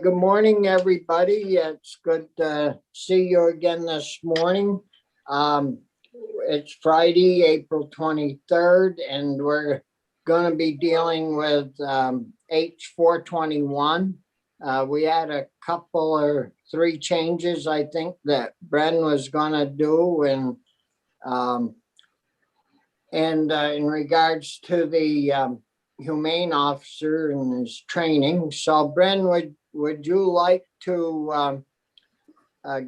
Good morning, everybody. It's good to see you again this morning. It's Friday, April 23rd, and we're going to be dealing with H421. We had a couple or three changes, I think, that Bren was going to do, and in regards to the humane officer and his training. So, Bren, would you like to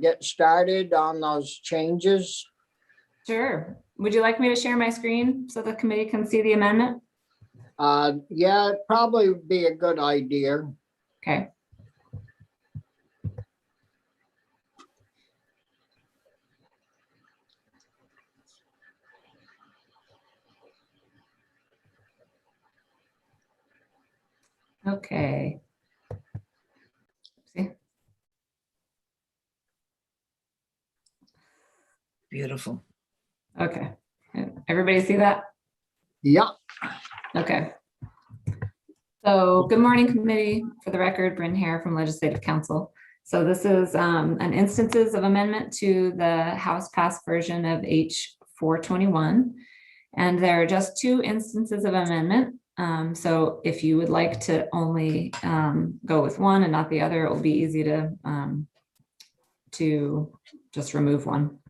get started on those changes? Sure. Would you like me to share my screen so the committee can see the amendment? Yeah, it probably would be a good idea. Okay. Okay. See? Beautiful. Okay. Everybody see that? Yeah. Okay. So good morning, committee. For the record, Bryn Hare from Legislative Council. So this is an instances of amendment to the House passed version of H421. And there are just two instances of amendment. So if you would like to only go with one and not the other, it will be easy to just remove one.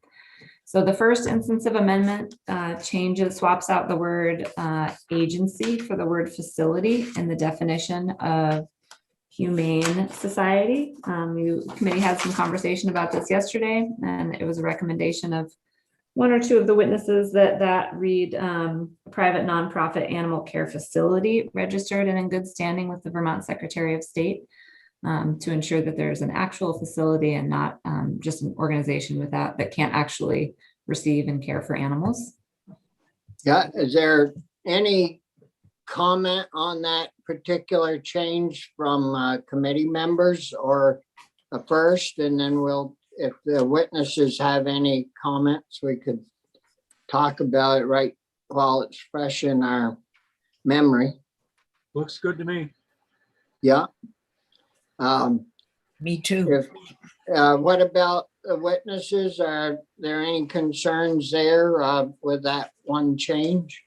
So the first instance of amendment swaps out the word agency for the word facility in the definition of humane society. Committee had some conversation about this yesterday, and it was a recommendation of one or two of the witnesses that read private nonprofit animal care facility registered and in good standing with the Vermont Secretary of State to ensure that there's an actual facility and not just an organization with that can't actually receive and care for animals. Yeah. Is there any comment on that particular change from committee members, or first, and then if the witnesses have any comments, we could talk about it right while it's fresh in our memory. Looks good to me. Yeah. Me too. What about the witnesses? Are there any concerns there with that one change?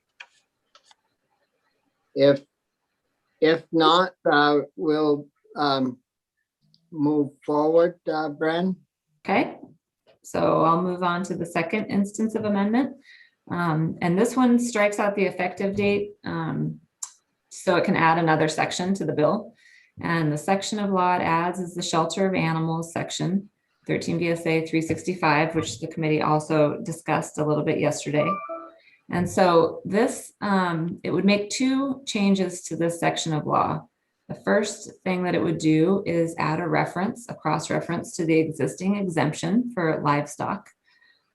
If not, we'll move forward, Bren. Okay, so I'll move on to the second instance of amendment. And this one strikes out the effective date so it can add another section to the bill. And the section of law it adds is the shelter of animals section, 13 VSA 365, which the committee also discussed a little bit yesterday. And so this, it would make two changes to this section of law. The first thing that it would do is add a cross-reference to the existing exemption for livestock.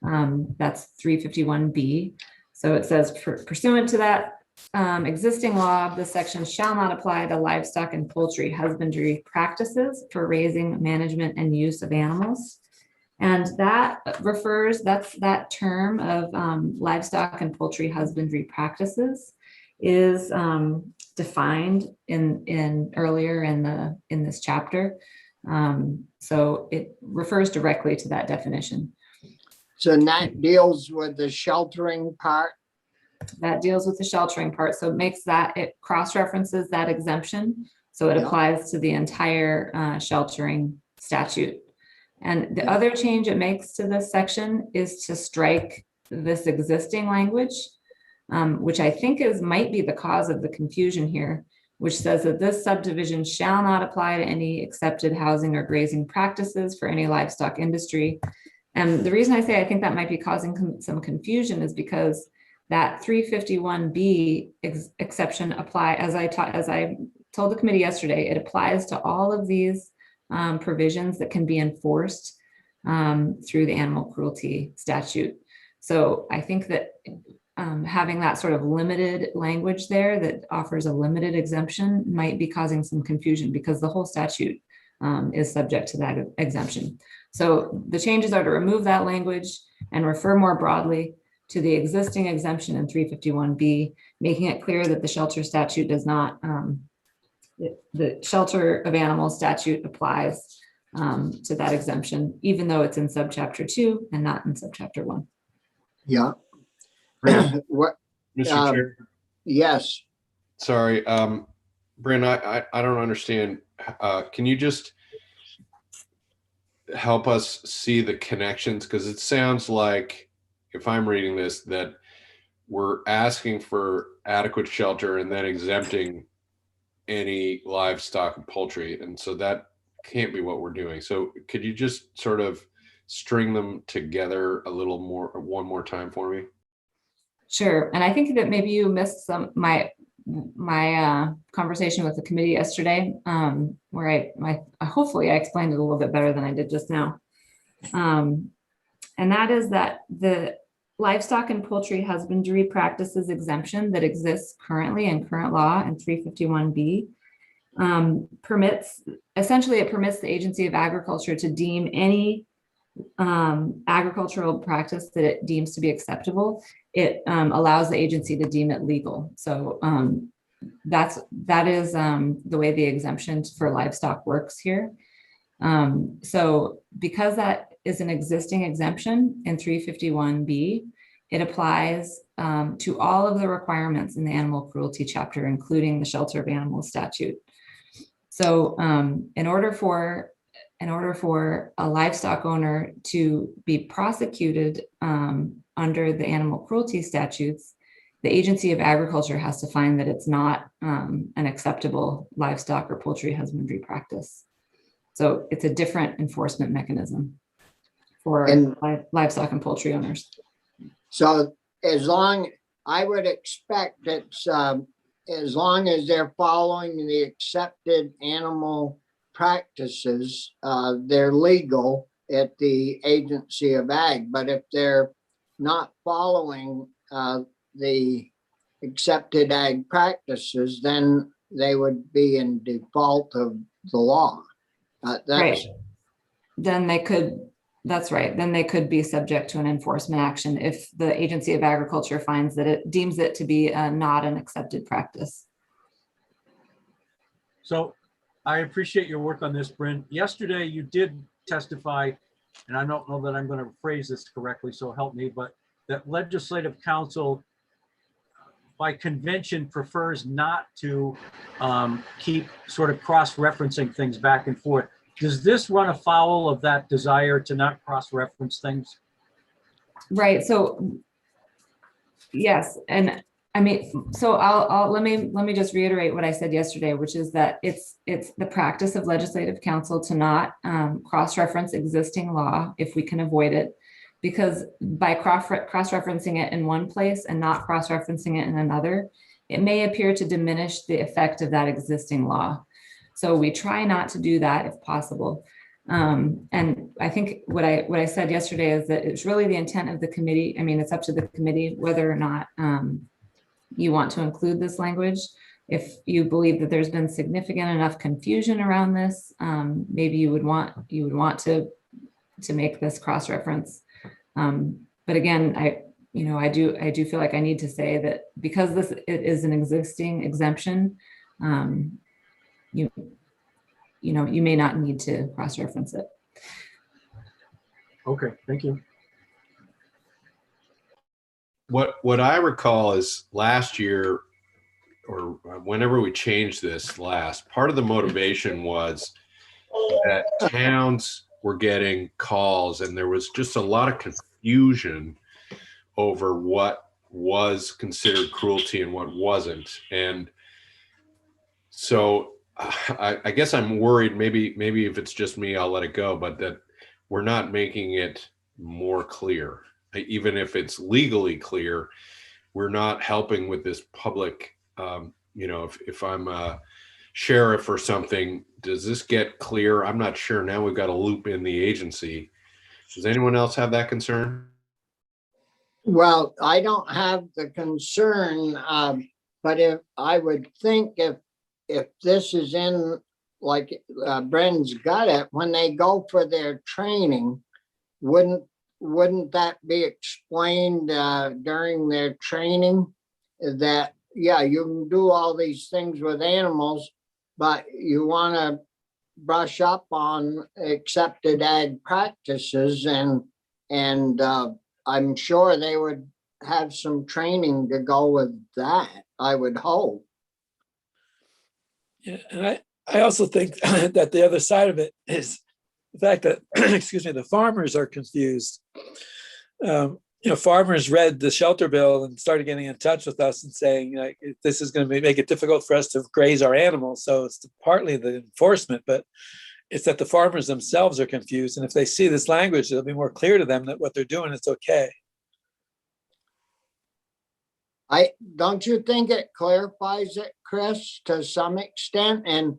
That's 351B. So it says, pursuant to that existing law, this section shall not apply to livestock and poultry husbandry practices for raising, management, and use of animals. And that that term of livestock and poultry husbandry practices is defined earlier in this chapter. So it refers directly to that definition. So that deals with the sheltering part. That deals with the sheltering part. So it makes it cross-references that exemption. So it applies to the entire sheltering statute. And the other change it makes to this section is to strike this existing language, which I think might be the cause of the confusion here, which says that this subdivision shall not apply to any accepted housing or grazing practices for any livestock industry. And the reason I say I think that might be causing some confusion is because that 351B exception as I told the committee yesterday, it applies to all of these provisions that can be enforced through the animal cruelty statute. So I think that having that sort of limited language there that offers a limited exemption might be causing some confusion because the whole statute is subject to that exemption. So the changes are to remove that language and refer more broadly to the existing exemption in 351B, making it clear that the shelter statute does not the shelter of animals statute applies to that exemption, even though it's in subchapter 2 and not in subchapter 1. Yeah. Brent, What, Mr. Chair, yes, sorry, Brent, I don't understand. Can you just help us see the connections? Because it sounds like, if I'm reading this, that we're asking for adequate shelter and then exempting any livestock and poultry. And so that can't be what we're doing. So could you just sort of string them together a little more, one more time for me? Sure. And I think that maybe you missed my conversation with the committee yesterday, where hopefully I explained it a little bit better than I did just now. And that is that the livestock and poultry husbandry practices exemption that exists currently in current law in 351B permits the Agency of Agriculture to deem any agricultural practice that it deems to be acceptable. It allows the agency to deem it legal. So that is the way the exemption for livestock works here. So because that is an existing exemption in 351B, it applies to all of the requirements in the animal cruelty chapter, including the shelter of animals statute. So in order for a livestock owner to be prosecuted under the animal cruelty statutes, the Agency of Agriculture has to find that it's not an acceptable livestock or poultry husbandry practice. So it's a different enforcement mechanism for livestock and poultry owners. so I would expect it's, as long as they're following the accepted animal practices, they're legal at the Agency of Ag. But if they're not following the accepted ag practices, then they would be in default of the law. Right. Then they could, that's right. Then they could be subject to an enforcement action if the Agency of Agriculture finds that it deems it to be not an accepted practice. So I appreciate your work on this, Brent. Yesterday, you did testify, and I don't know that I'm going to phrase this correctly, so help me, but that legislative counsel by convention prefers not to keep sort of cross-referencing things back and forth. Does this run afoul of that desire to not cross-reference things? Right. So yes, and I mean, so let me just reiterate what I said yesterday, which is that it's the practice of legislative counsel to not cross-reference existing law if we can avoid it, because by cross-referencing it in one place and not cross-referencing it in another, it may appear to diminish the effect of that existing law. So we try not to do that if possible. And I think what I said yesterday is that it's really the intent of the committee. I mean, it's up to the committee whether or not you want to include this language. If you believe that there's been significant enough confusion around this, maybe you would want to make this cross-reference. But again, I do feel like I need to say that because it is an existing exemption, you may not need to cross-reference it. Okay, thank you. What I recall is last year, or whenever we changed this last, part of the motivation was that towns were getting calls and there was just a lot of confusion over what was considered cruelty and what wasn't. And so I guess I'm worried, maybe if it's just me, I'll let it go, but that we're not making it more clear. Even if it's legally clear, we're not helping with this public, if I'm a sheriff or something, does this get clear? I'm not sure. Now we've got to loop in the agency. Does anyone else have that concern? Well, I don't have the concern, but if I would think if this is in, like Bren's got it, when they go for their training, wouldn't that be explained during their training that, yeah, you can do all these things with animals, but you want to brush up on accepted ag practices and I'm sure they would have some training to go with that, I would hope. Yeah, and I also think that the other side of it is the fact that, excuse me, the farmers are confused. Farmers read the shelter bill and started getting in touch with us and saying, like, this is going to make it difficult for us to graze our animals. So it's partly the enforcement, but it's that the farmers themselves are confused. And if they see this language, it'll be more clear to them that what they're doing is okay. Don't you think it clarifies it, Chris, to some extent? And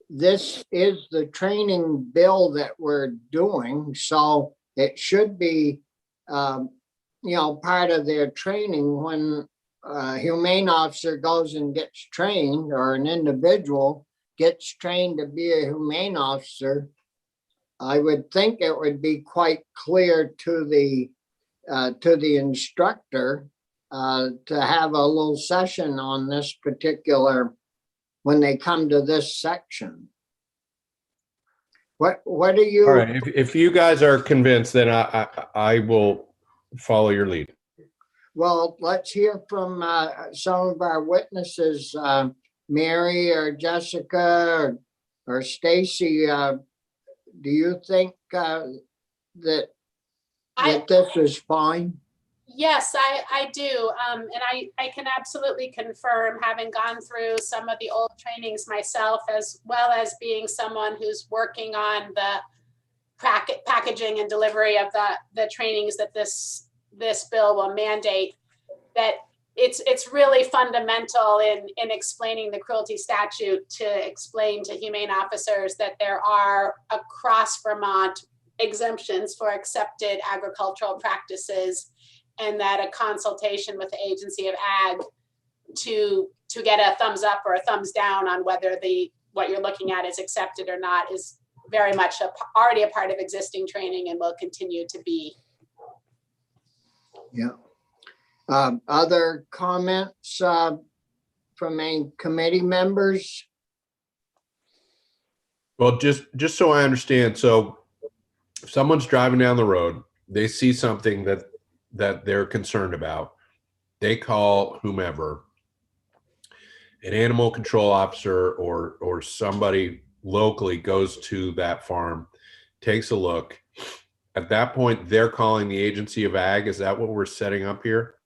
this is the training bill that we're doing, so it should be, part of their training when a humane officer goes and gets trained, or an individual gets trained to be a humane officer. I would think it would be quite clear to the instructor to have a little session on this particular, when they come to this section. What do you? All right, if you guys are convinced, then I will follow your lead. Well, let's hear from some of our witnesses, Mary or Jessica or Stacy. Do you think that this is fine? Yes, I do. And I can absolutely confirm, having gone through some of the old trainings myself, as well as being someone who's working on the packaging and delivery of the trainings that this bill will mandate, that it's really fundamental in explaining the cruelty statute, to explain to humane officers that there are across Vermont exemptions for accepted agricultural practices, and that a consultation with the Agency of Ag to get a thumbs up or a thumbs down on whether what you're looking at is accepted or not is very much already a part of existing training and will continue to be. Yeah. Other comments from any committee members? Well, just so I understand, so if someone's driving down the road, they see something that they're concerned about, they call whomever, an animal control officer or somebody locally goes to that farm, takes a look. At that point, they're calling the Agency of Ag. Is that what we're setting up here?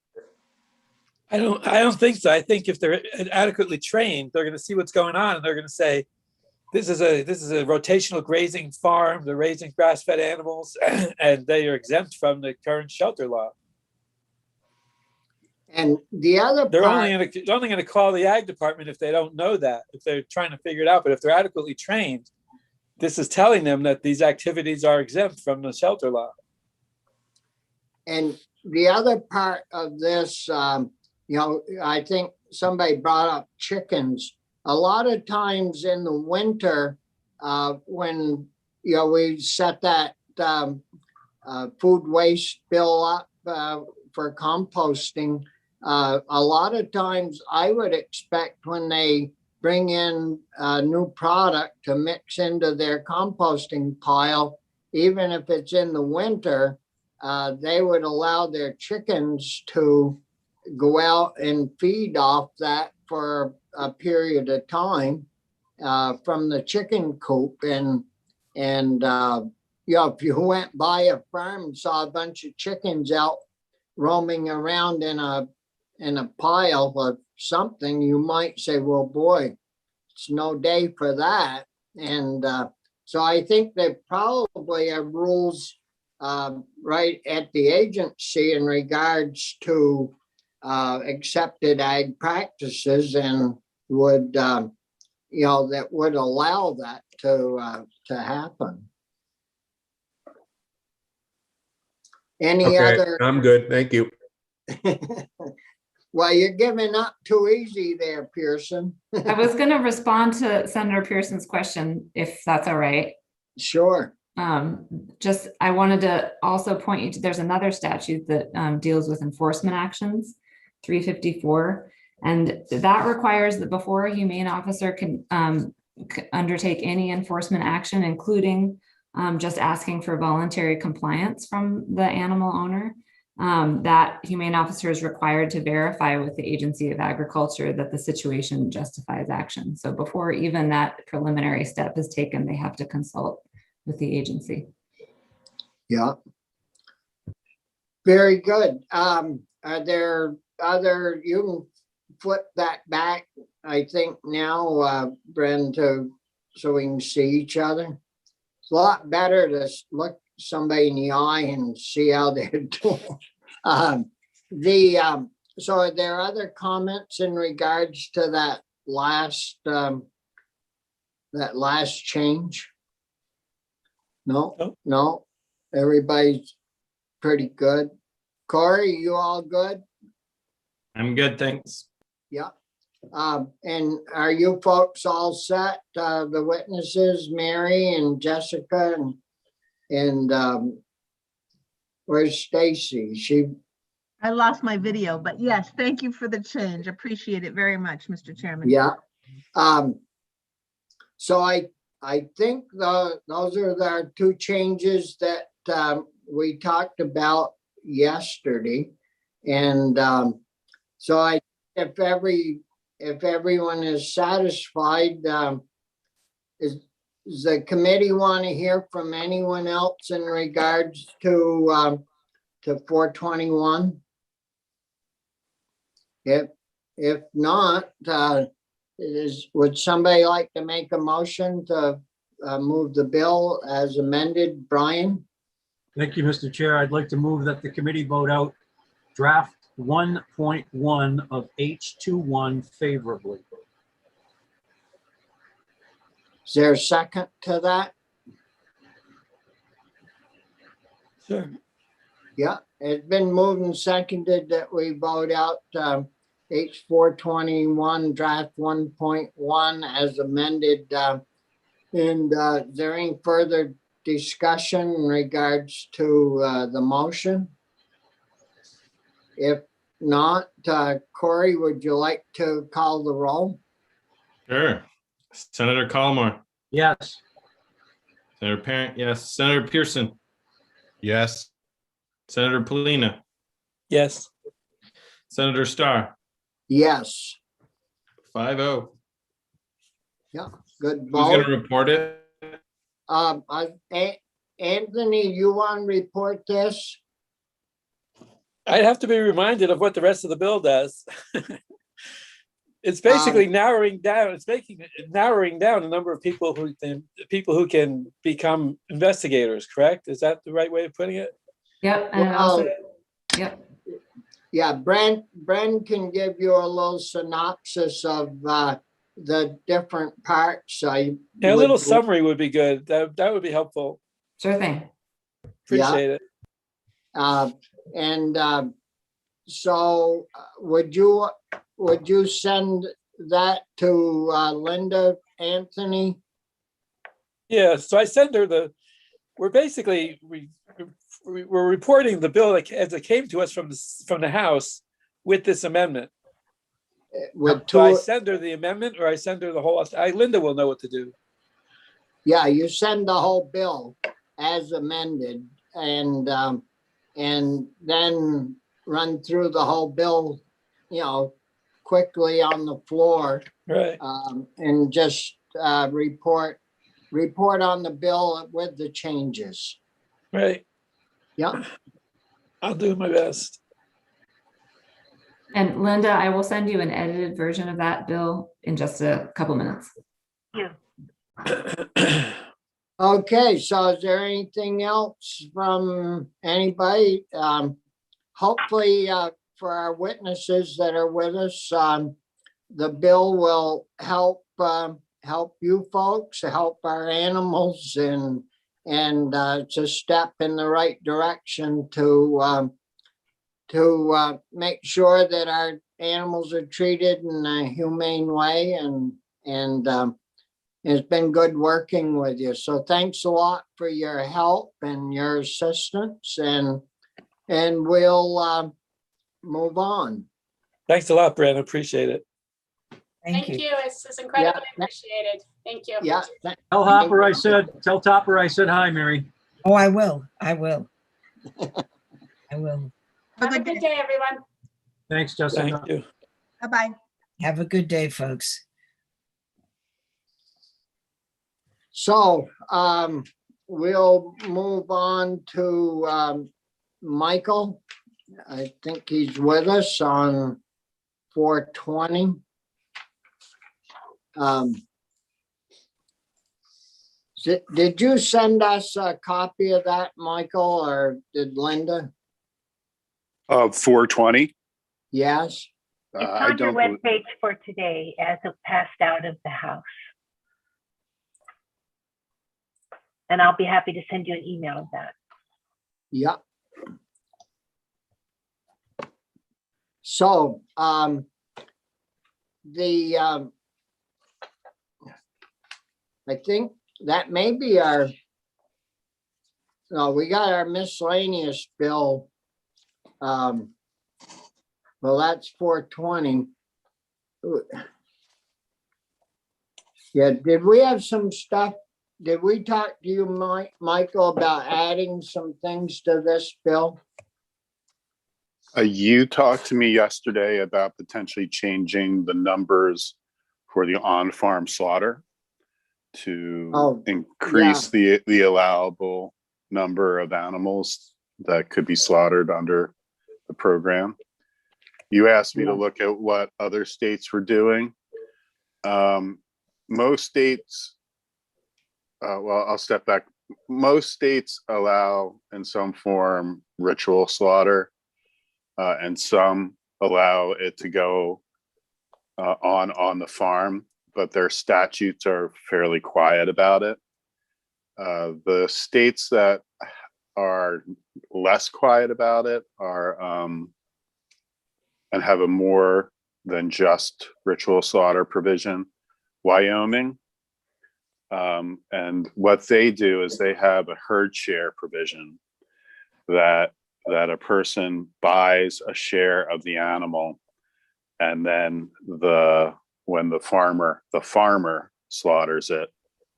I don't think so. I think if they're adequately trained, they're going to see what's going on and they're going to say, this is a rotational grazing farm. They're raising grass-fed animals, and they are exempt from the current shelter law. And the other They're part, only going to call the ag department if they don't know that, if they're trying to figure it out. But if they're adequately trained, this is telling them that these activities are exempt from the shelter law. and the other part of this, I think somebody brought up chickens. A lot of times in the winter, when, we set that food waste bill up for composting, a lot of times I would expect when they bring in a new product to mix into their composting pile, even if it's in the winter, they would allow their chickens to go out and feed off that for a period of time from the chicken coop. And if you went by a farm and saw a bunch of chickens out roaming around in a pile of something, you might say, well, boy, it's no day for that. And so I think they probably have rules right at the agency in regards to accepted ag practices, and would, that would allow that to happen. Any Okay, other? I'm good. Thank you. Well, you're giving up too easy there, Pearson. I was going to respond to Senator Pearson's question, if that's all right. Sure. I wanted to also point you to, there's another statute that deals with enforcement actions, 354. And that requires that before a humane officer can undertake any enforcement action, including just asking for voluntary compliance from the animal owner, that humane officer is required to verify with the Agency of Agriculture that the situation justifies action. So before even that preliminary step is taken, they have to consult with the agency. Yeah. Very good. Are there other, you can flip that back, I think now, Brenda, so we can see each other. It's a lot better to look somebody in the eye and see how they're doing. So are there other comments in regards to that last change? No, Nope. no, everybody's pretty good. Corey, you all good? I'm good, thanks. Yeah. And are you folks all set? The witnesses, Mary and Jessica and where's Stacy? I lost my video, but yes, thank you for the change. Appreciate it very much, Mr. Chairman. Yeah. So I think those are the two changes that we talked about yesterday. And so if everyone is satisfied, does the committee want to hear from anyone else in regards to 421? If not, would somebody like to make a motion to move the bill as amended? Brian? Thank you, Mr. Chair. I'd like to move that the committee vote out draft 1.1 of H21 favorably. Is there a second to that? Sure. Yeah, it's been moved and seconded that we vote out H 421 draft 1.1 as amended. And is there any further discussion in regards to the motion? If not, Corey, would you like to call the roll? Sure. Senator Collmore, Yes. Senator Parent, yes. Senator Pearson, Yes. Senator Polina, Yes. Senator Starr, Yes, 5-0. good Who's gonna vote. report it? Anthony, you want to report this? I'd have to be reminded of what the rest of the bill does. It's basically narrowing down, narrowing down the number of people who can become investigators, correct? Is that the right way of putting it? Yep. And Well, also, yep. Yeah, Brent can give you a little synopsis of the different parts. Yeah, a little summary would be good. That would be helpful. Sure thing. Appreciate it. So would you send that to Linda, Anthony? Yeah, so I send her we're basically, we're reporting the bill as it came to us from the House with this amendment. With So I two, send her the amendment or I send her the whole, Linda will know what to do. yeah, you send the whole bill as amended and then run through the whole bill, quickly on the floor. Right, And just report on the bill with the changes. right. Yeah, I'll do my best. And Linda, I will send you an edited version of that bill in just a couple minutes. okay, so is there anything else from anybody? Hopefully, for our witnesses that are with us, the bill will help you folks, help our animals, and it's a step in the right direction to make sure that our animals are treated in a humane way, and it's been good working with you. So thanks a lot for your help and your assistance, and we'll move on. Thanks a lot, Brent. Appreciate it. Thank you. It's incredibly appreciated. Thank you. Yeah. Tell Topper I said hi, Mary. Tell Topper I said hi, Mary. Oh, I will. I will. I will. Have a good day, everyone. Thanks, Jessica. Thank you. Bye-bye. Have a good day, folks. So, we'll move on to, Michael. I think he's with us on 420. Did you send us a copy of that, Michael, or did Linda? Of 420? Yes? It's I on your don't, bel- webpage for today as it passed out of the house. And I'll be happy to send you an email of that. Yeah. So, I think that may be our, no, we got our miscellaneous bill. Well, that's 420. Yeah, did we have some stuff? Did we talk to you, Michael, about adding some things to this bill? you talked to me yesterday about potentially changing the numbers for the on-farm slaughter to Oh, increase the allowable number of animals that could be slaughtered under the program. You asked me to Yeah. look at what other states were doing. Most states, well, I'll step back. Most states allow in some form ritual slaughter, and some allow it to go on the farm, but their statutes are fairly quiet about it. The states that are less quiet about it are and have a more than just ritual slaughter provision. Wyoming, and what they do is they have a herd share provision that a person buys a share of the animal, and then when the farmer slaughters it,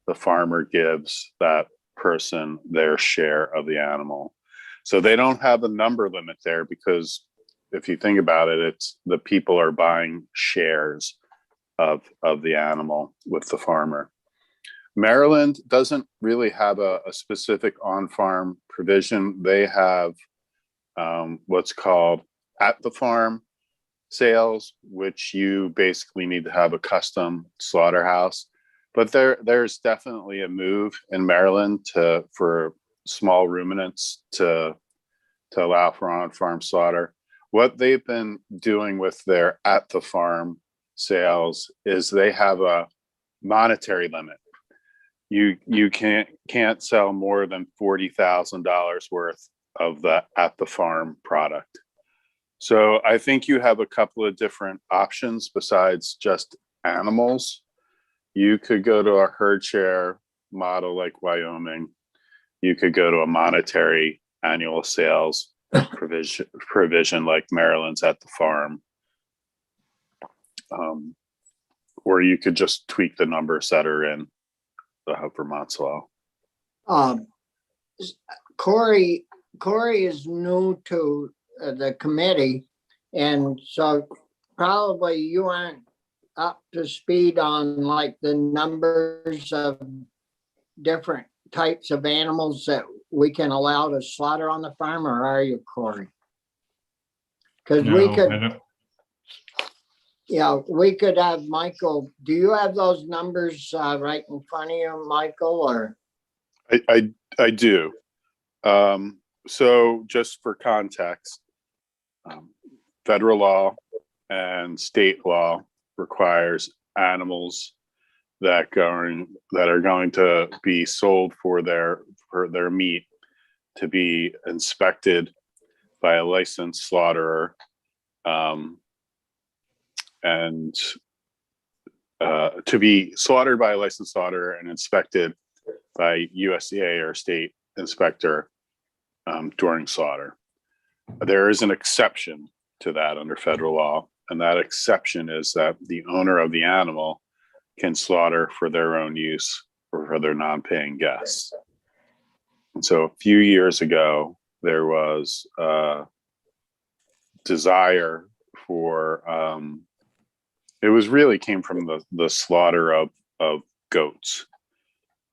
the farmer gives that person their share of the animal. So they don't have a number limit there, because if you think about it, it's the people are buying shares of the animal with the farmer. Maryland doesn't really have a specific on-farm provision. They have what's called at the farm sales, which you basically need to have a custom slaughterhouse. But there's definitely a move in Maryland for small ruminants to allow for on-farm slaughter. What they've been doing with their at the farm sales is they have a monetary limit. You can't sell more than $40,000 worth of the at the farm product. So I think you have a couple of different options besides just animals. You could go to a herd share model like Wyoming. You could go to a monetary annual sales provision like Maryland's at the farm. Or you could just tweak the numbers that are in the Vermont's law. Corey is new to the committee, and so probably you aren't up to speed on like the numbers of different types of animals that we can allow to slaughter on the farm, or are you, Corey? Because we No, could, I don't. yeah, we could have Michael. Do you have those numbers right in front of you, Michael, or? I do. So just for context, federal law and state law requires animals that are going to be sold for their meat to be inspected by a licensed slaughterer, and to be slaughtered by a licensed slaughterer and inspected by USDA or state inspector during slaughter. There is an exception to that under federal law, and that exception is that the owner of the animal can slaughter for their own use or for their non-paying guests. And so a few years ago, there was a desire for, it was really came from the slaughter of goats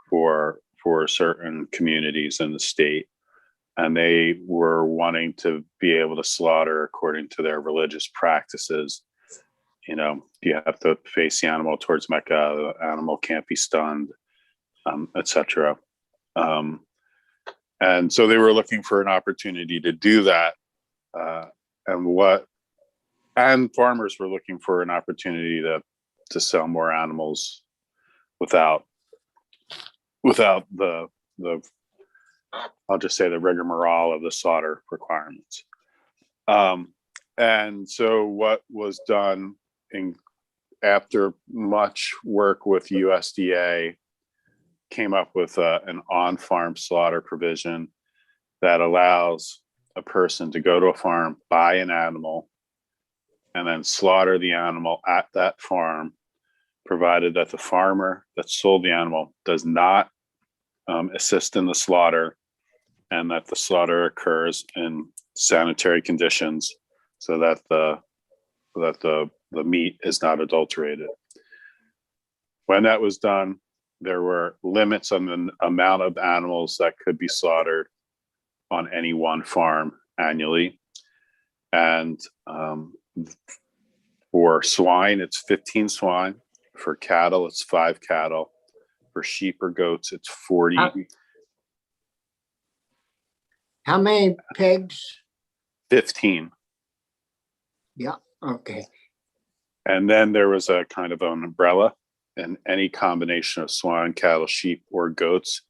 for certain communities in the state. And they were wanting to be able to slaughter according to their religious practices. You know, you have to face the animal towards Mecca, the animal can't be stunned, etc. And so they were looking for an opportunity to do that. And farmers were looking for an opportunity to sell more animals without the I'll just say the rigmarole of the slaughter requirements. And so what was done after much work with USDA came up with an on-farm slaughter provision that allows a person to go to a farm, buy an animal, and then slaughter the animal at that farm, provided that the farmer that sold the animal does not assist in the slaughter, and that the slaughter occurs in sanitary conditions so that the meat is not adulterated. When that was done, there were limits on the amount of animals that could be slaughtered on any one farm annually. And for swine, it's 15 swine. For cattle, it's 5 cattle. For sheep or goats, it's 40. How many pigs? 15. Yeah, okay. And then there was a kind of an umbrella, and any combination of swine, cattle, sheep, or goats,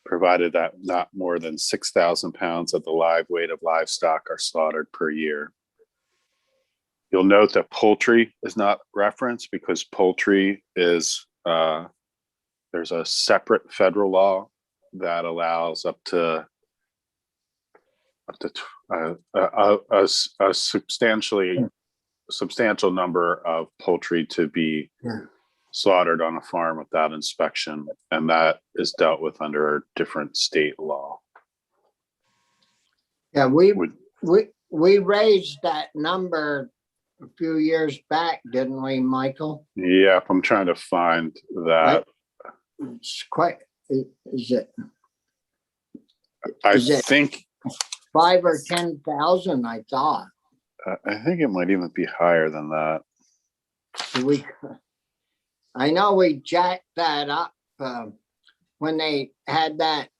provided that not more than 6,000 pounds of the live weight of livestock are slaughtered per year. You'll note that poultry is not referenced because poultry is, there's a separate federal law that allows up to a substantial number of poultry to be slaughtered on a farm without inspection, and that is dealt with under a different state law. Yeah, we raised that number a few years back, didn't we, Michael? Yeah, I'm trying to find that. It's quite, is it I is it- think 5 or 10,000, I thought. I think it might even be higher than that. I know we jacked that up when they had that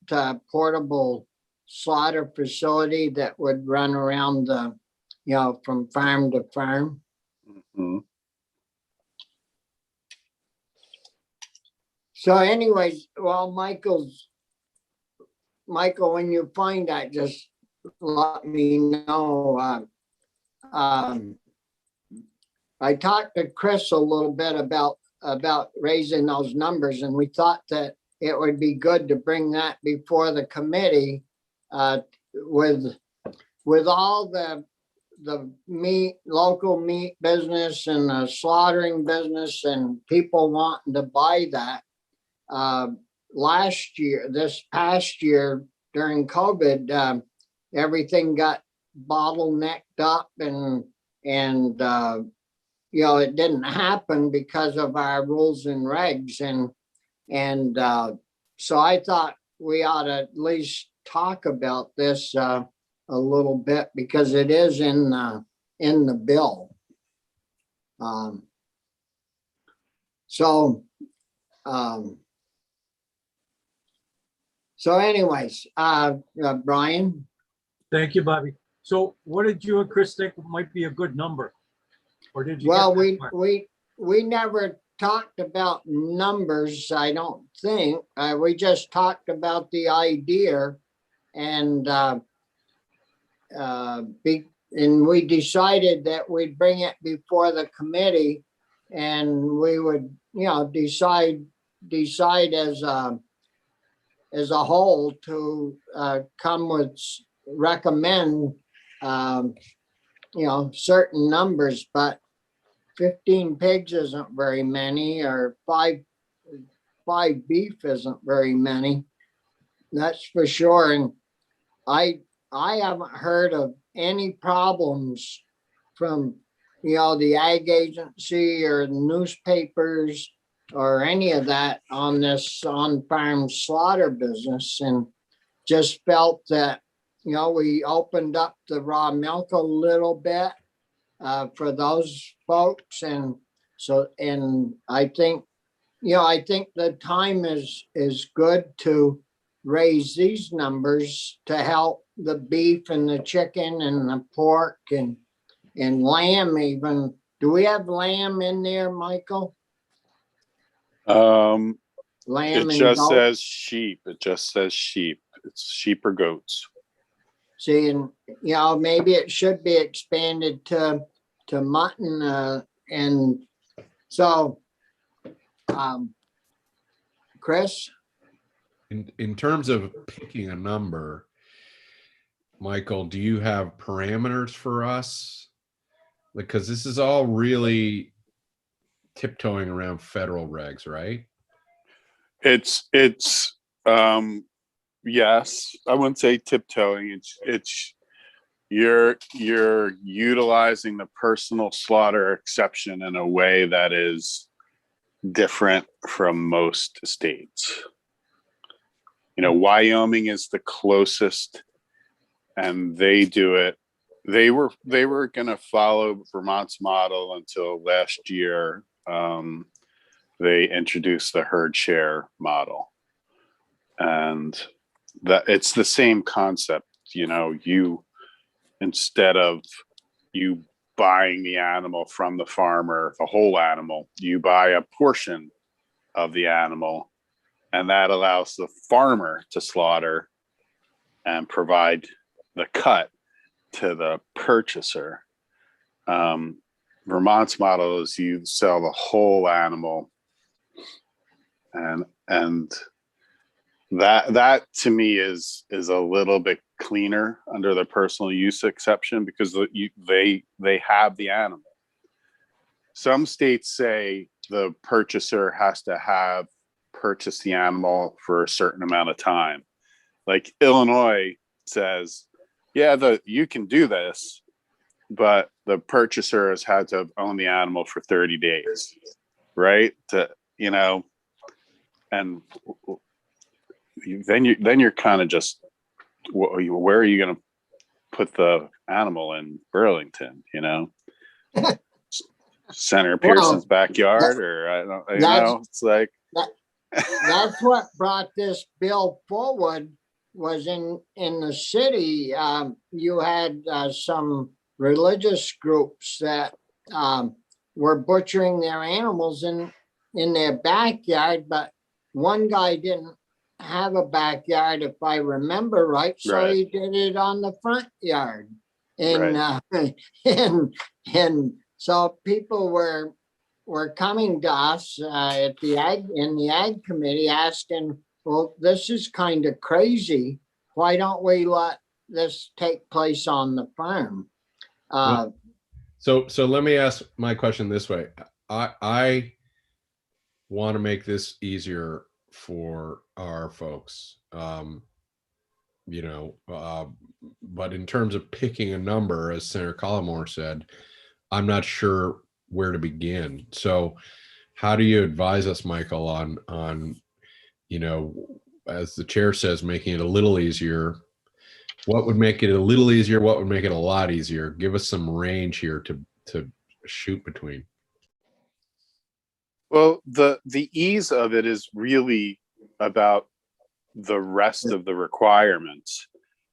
portable slaughter facility that would run around from farm to farm. Mhm. So anyways, well, Michael, when you find that, just let me know. I talked to Chris a little bit about raising those numbers, and we thought that it would be good to bring that before the committee with all the meat, local meat business and the slaughtering business and people wanting to buy that. This past year during COVID, everything got bottlenecked up and it didn't happen because of our rules and regs. And so I thought we ought to at least talk about this a little bit because it is in the bill. So anyways, Brian? Thank you, Bobby. So what did you and Chris think might be a good number? Or did you? Well, get that far? we never talked about numbers, I don't think. We just talked about the idea and we decided that we'd bring it before the committee and we would, decide as a whole to recommend certain numbers, but 15 pigs isn't very many, or five beef isn't very many. That's for sure. And I haven't heard of any problems from, the ag agency or the newspapers or any of that on this on-farm slaughter business, and just felt that, we opened up the raw milk a little bit for those folks. And so, and I think the time is good to raise these numbers to help the beef and the chicken and the pork and lamb even. Do we have lamb in there, Michael? Lamb It and just goat? says sheep. It just says sheep. It's sheep or goats. See, and, maybe it should be expanded to mutton, and so, Chris? In terms of picking a number, Michael, do you have parameters for us? Because this is all really tiptoeing around federal regs, right? It's yes, I wouldn't say tiptoeing. It's you're utilizing the personal slaughter exception in a way that is different from most states. Wyoming is the closest, and they do it. They were going to follow Vermont's model until last year. They introduced the herd share model, and that it's the same concept. You, instead of you buying the animal from the farmer, the whole animal, you buy a portion of the animal, and that allows the farmer to slaughter and provide the cut to the purchaser. Vermont's model is you sell the whole animal, and that to me is a little bit cleaner under the personal use exception, because they have the animal. Some states say the purchaser has to have purchased the animal for a certain amount of time. Like Illinois says, yeah, you can do this, but the purchaser has had to own the animal for 30 days, right? And then you're kind of just, where are you going to put the animal in Burlington? Senator Pearson's backyard, or I don't. It's like that's what brought this bill forward. Was in the city, you had some religious groups that were butchering their animals in their backyard, but one guy didn't have a backyard, if I remember right, so Right. he did it on the front yard. And Right. and so people were coming to us in the ag committee asking, well, this is kind of crazy. Why don't we let this take place on the farm? So let me ask my question this way. I want to make this easier for our folks. But in terms of picking a number, as Senator Collmore said, I'm not sure where to begin. So how do you advise us, Michael, on as the chair says, making it a little easier? What would make it a little easier? What would make it a lot easier? Give us some range here to shoot between. Well, the ease of it is really about the rest of the requirements,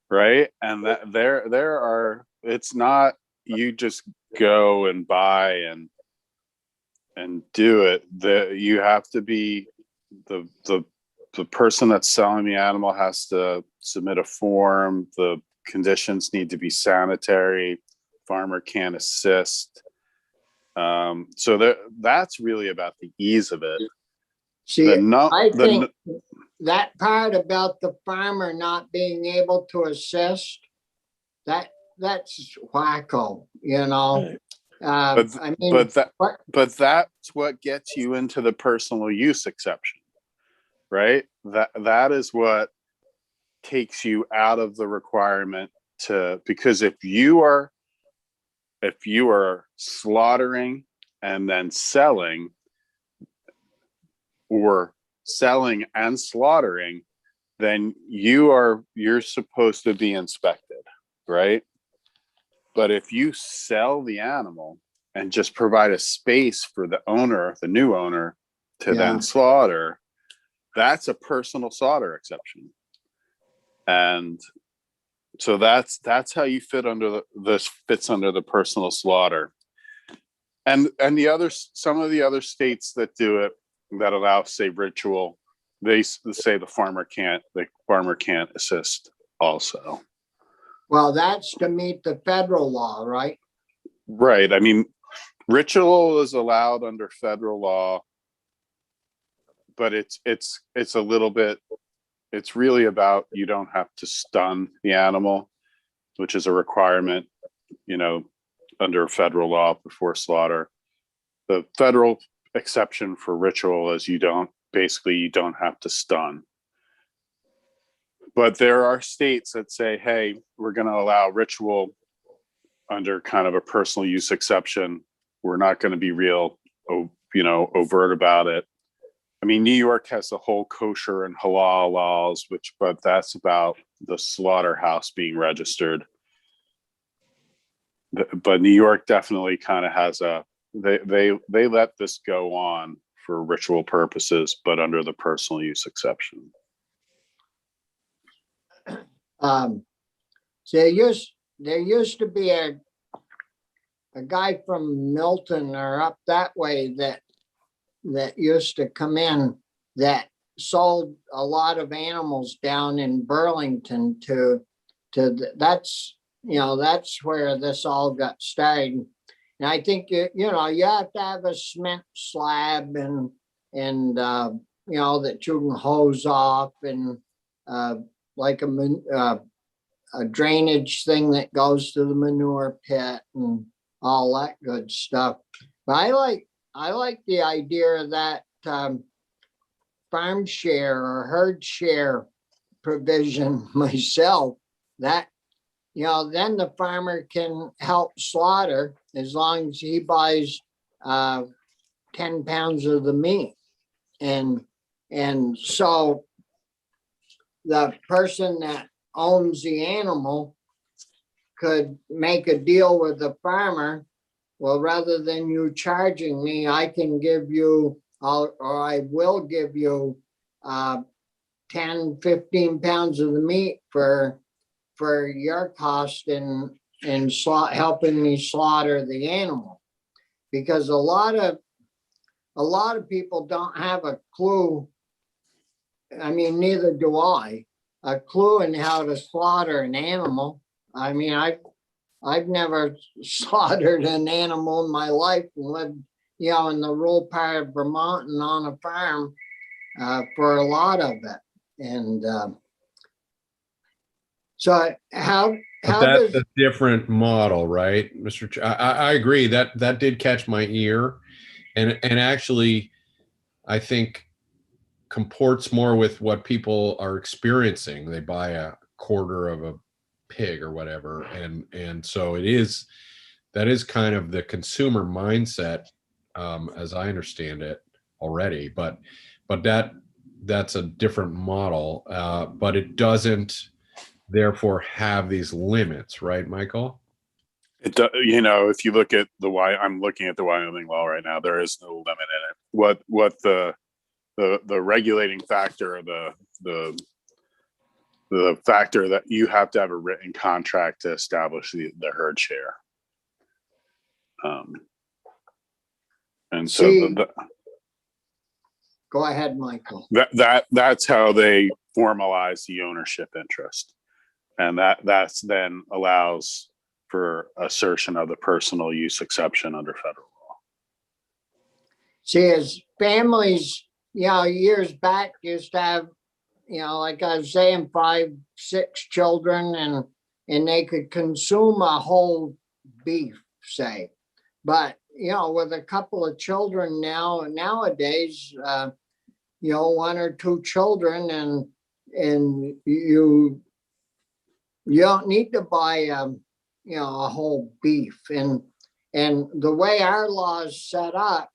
right? And that there are, it's not you just go and buy and do it. You have to be the person that's selling the animal has to submit a form. The conditions need to be sanitary. Farmer can't assist. So that's really about the ease of it. See, I think that part about the farmer not being able to assist, that's wacko, Right. I mean, but that's what gets you into the personal use exception, right? That is what takes you out of the requirement because if you are slaughtering and then selling, or selling and slaughtering, then you're supposed to be inspected, right? But if you sell the animal and just provide a space for the new owner to then slaughter, that's a personal slaughter exception. And so that's how you fit under this fits under the personal slaughter. And some of the other states that do it, that allow, say, ritual, they say the farmer can't assist also. well, that's to meet the federal law, right? Right. I mean, ritual is allowed under federal law, but it's a little bit, it's really about, you don't have to stun the animal, which is a requirement, under federal law before slaughter. The federal exception for ritual is you don't have to stun. But there are states that say, hey, we're going to allow ritual under kind of a personal use exception. We're not going to be real, overt about it. I mean, New York has the whole kosher and halal laws, but that's about the slaughterhouse being registered. But New York definitely kind of has they let this go on for ritual purposes, but under the personal use exception. So there used to be a guy from Milton or up that way that used to come in that sold a lot of animals down in Burlington that's where this all got started. And I think, you have to have a cement slab and that you can hose off and like a drainage thing that goes to the manure pit and all that good stuff. But I like the idea of that farm share or herd share provision myself, that then the farmer can help slaughter as long as he buys 10 pounds of the meat. And so the person that owns the animal could make a deal with the farmer. Well, rather than you charging me, I can give you, or I will give you 10, 15 pounds of the meat for your cost in helping me slaughter the animal. Because a lot of people don't have a clue. I mean, neither do I, a clue in how to slaughter an animal. I mean, I've never slaughtered an animal in my life and lived, in the rural part of Vermont and on a farm for a lot of it. And so how that's does a different model, right, Mr. I agree that did catch my ear, and actually, I think comports more with what people are experiencing. They buy a quarter of a pig or whatever, and so that is kind of the consumer mindset, as I understand it already. But that's a different model, but it doesn't therefore have these limits, right, Michael? It does, if you look at I'm looking at the Wyoming law right now, there is no limit in it. What the regulating factor, or the factor that you have to have a written contract to establish the herd share. And so go ahead, Michael. That's how they formalize the ownership interest. And that's then allows for assertion of the personal use exception under federal law. See, as families, years back used to have, like I was saying, 5, 6 children, and they could consume a whole beef, say. But, with a couple of children nowadays, one or two children and you don't need to buy, a whole beef. And the way our law is set up,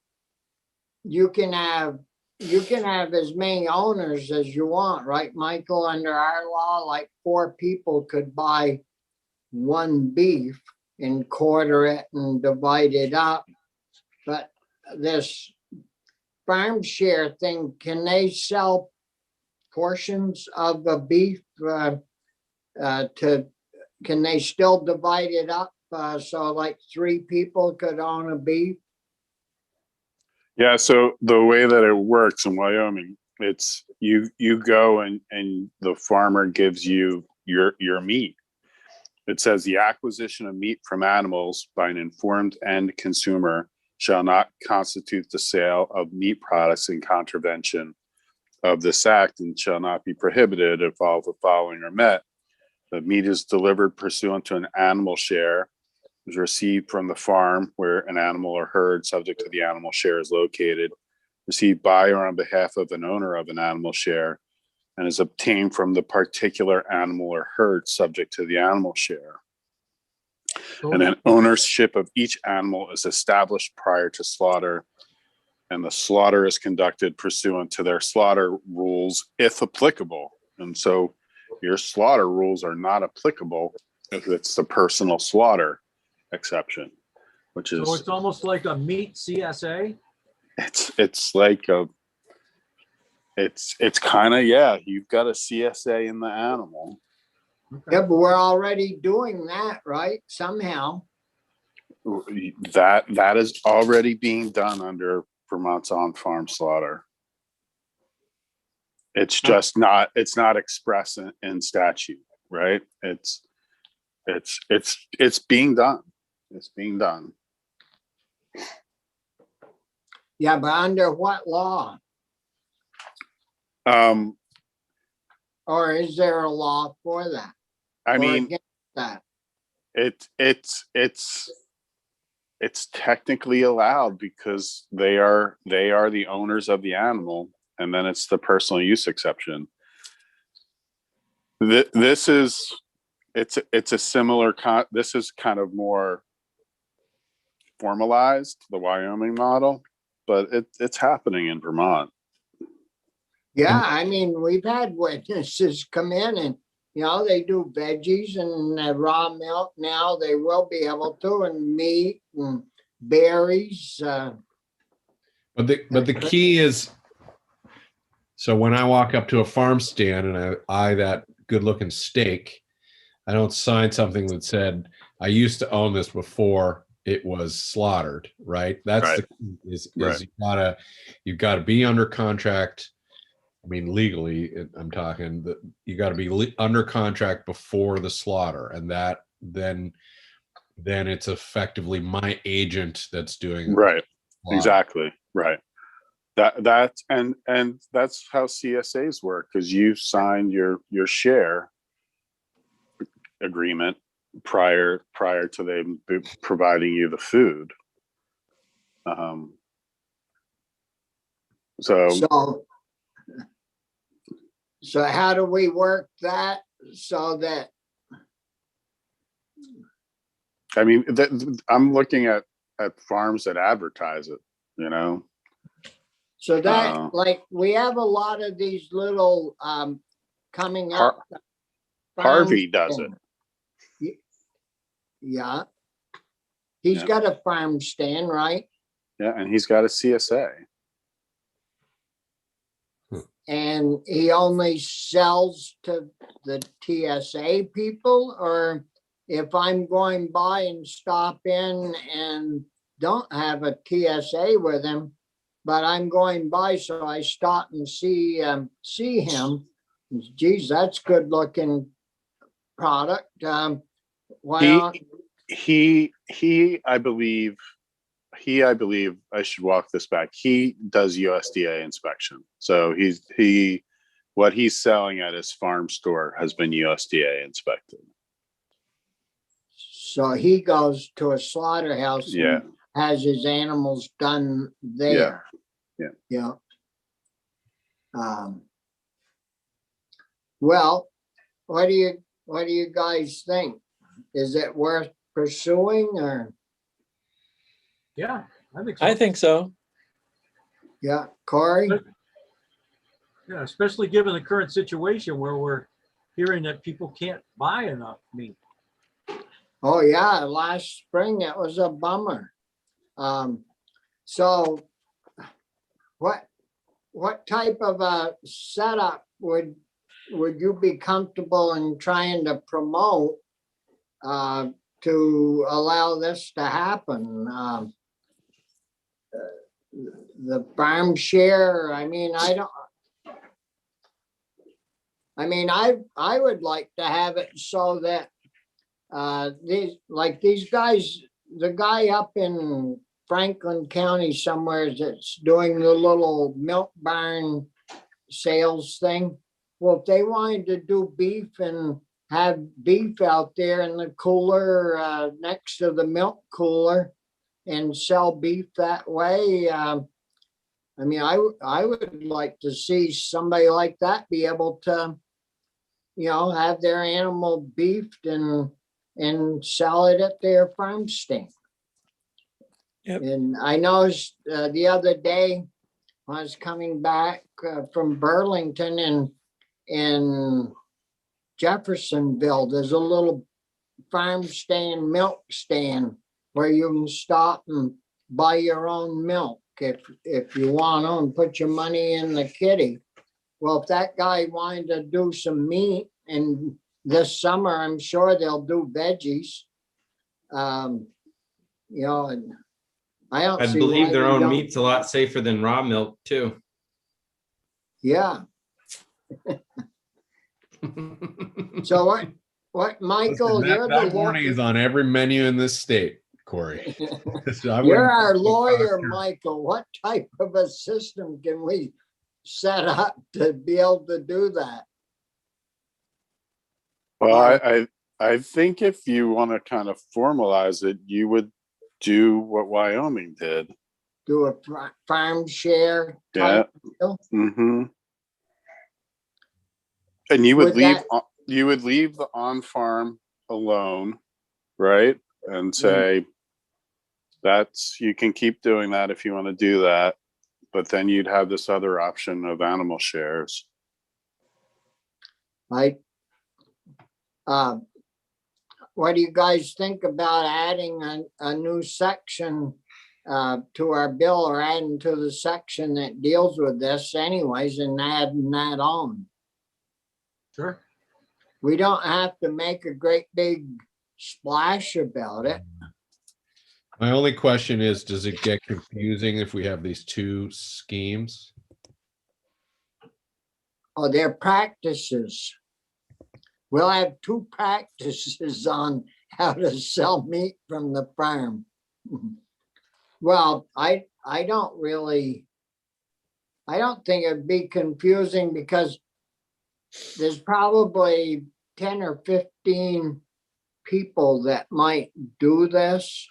you can have as many owners as you want, right, Michael? Under our law, like 4 people could buy one beef and quarter it and divide it up. But this farm share thing, can they sell portions of the beef can they still divide it up? So like 3 people could own a beef? Yeah, so the way that it works in Wyoming, it's you go and the farmer gives you your meat. It says the acquisition of meat from animals by an informed end consumer shall not constitute the sale of meat products in contravention of this act and shall not be prohibited if all the following are met. The meat is delivered pursuant to an animal share, is received from the farm where an animal or herd subject to the animal share is located, received by or on behalf of an owner of an animal share, and is obtained from the particular animal or herd subject to the animal share. And then ownership of each animal is established prior to slaughter, and the slaughter is conducted pursuant to their slaughter rules, if applicable. And so your slaughter rules are not applicable if it's the personal slaughter exception, which is. So it's almost like a meat CSA? It's like a, it's kind of, yeah, you've got a CSA in the animal. Yeah, but we're already doing that, right? Somehow. That is already being done under Vermont's on-farm slaughter. It's just not, it's not expressed in statute, right? It's being done. It's being done. Yeah, but under what law? Or is there a law for that? I Or mean, against that? it's technically allowed because they are the owners of the animal, and then it's the personal use exception. This is it's a similar this is kind of more formalized, the Wyoming model, but it's happening in Vermont. Yeah, I mean, we've had witnesses come in and, they do veggies and raw milk now. They will be able to, and meat and berries. But the key is, so when I walk up to a farm stand and I eye that good looking steak, I don't sign something that said, I used to own this before it was slaughtered, right? That's Right. Right. You've gotta be under contract. I mean, legally, I'm talking that you got to be under contract before the slaughter, and that then it's effectively my agent that's doing Right. slaughter. Exactly. Right. That's and that's how CSAs work, because you signed your share agreement prior to them providing you the food. So how do we work that so that? I mean, I'm looking at farms that advertise it, So that, like, we have a lot of these little coming up. Harvey does it. Yeah. He's got a farm stand, right? Yeah, and he's got a CSA. And he only sells to the TSA people, or if I'm going by and stop in and don't have a TSA with him, but I'm going by, so I stop and see him. Geez, that's good looking product. I believe I should walk this back. He does USDA inspection. So what he's selling at his farm store has been USDA inspected. So he goes to a slaughterhouse. Yeah. has his animals done there. yeah. Yeah. Well, what do you guys think? Is it worth pursuing or? Yeah, I think so. I think so. Yeah, Corey? Yeah, especially given the current situation where we're hearing that people can't buy enough meat. Oh, yeah, last spring, it was a bummer. So what type of a setup would you be comfortable in trying to promote to allow this to happen? The farm share, I mean, I would like to have it so that these guys, the guy up in Franklin County somewhere that's doing the little milk barn sales thing. Well, if they wanted to do beef and have beef out there in the cooler next to the milk cooler and sell beef that way, I mean, I would like to see somebody like that be able to, have their animal beefed and sell it at their farm stand. Yep. And I noticed the other day, I was coming back from Burlington and in Jeffersonville, there's a little farm stand, milk stand where you can stop and buy your own milk if you want to and put your money in the kitty. Well, if that guy wanted to do some meat, and this summer, I'm sure they'll do veggies. And I don't I see believe why their they own don't- meat's a lot safer than raw milk too. Yeah. So what, Michael, Listen, you're that the warning is lawyer. on every menu in this state, Corey. So I You're wouldn't- our lawyer, Michael. What type of a system can we set up to be able to do that? Well, I think if you want to kind of formalize it, you would do what Wyoming did. Do a farm share Yeah. type deal? Mm-hmm. And you would Would leave the on-farm alone, right? And say, you can keep doing that if you want to do that. But then you'd have this other option of animal shares. Like, what do you guys think about adding a new section to our bill, or adding to the section that deals with this anyways and adding that on? Sure. We don't have to make a great big splash about it. My only question is, does it get confusing if we have these two schemes? Oh, they're practices. We'll have two practices on how to sell meat from the farm. Well, I don't think it'd be confusing because there's probably 10 or 15 people that might do this.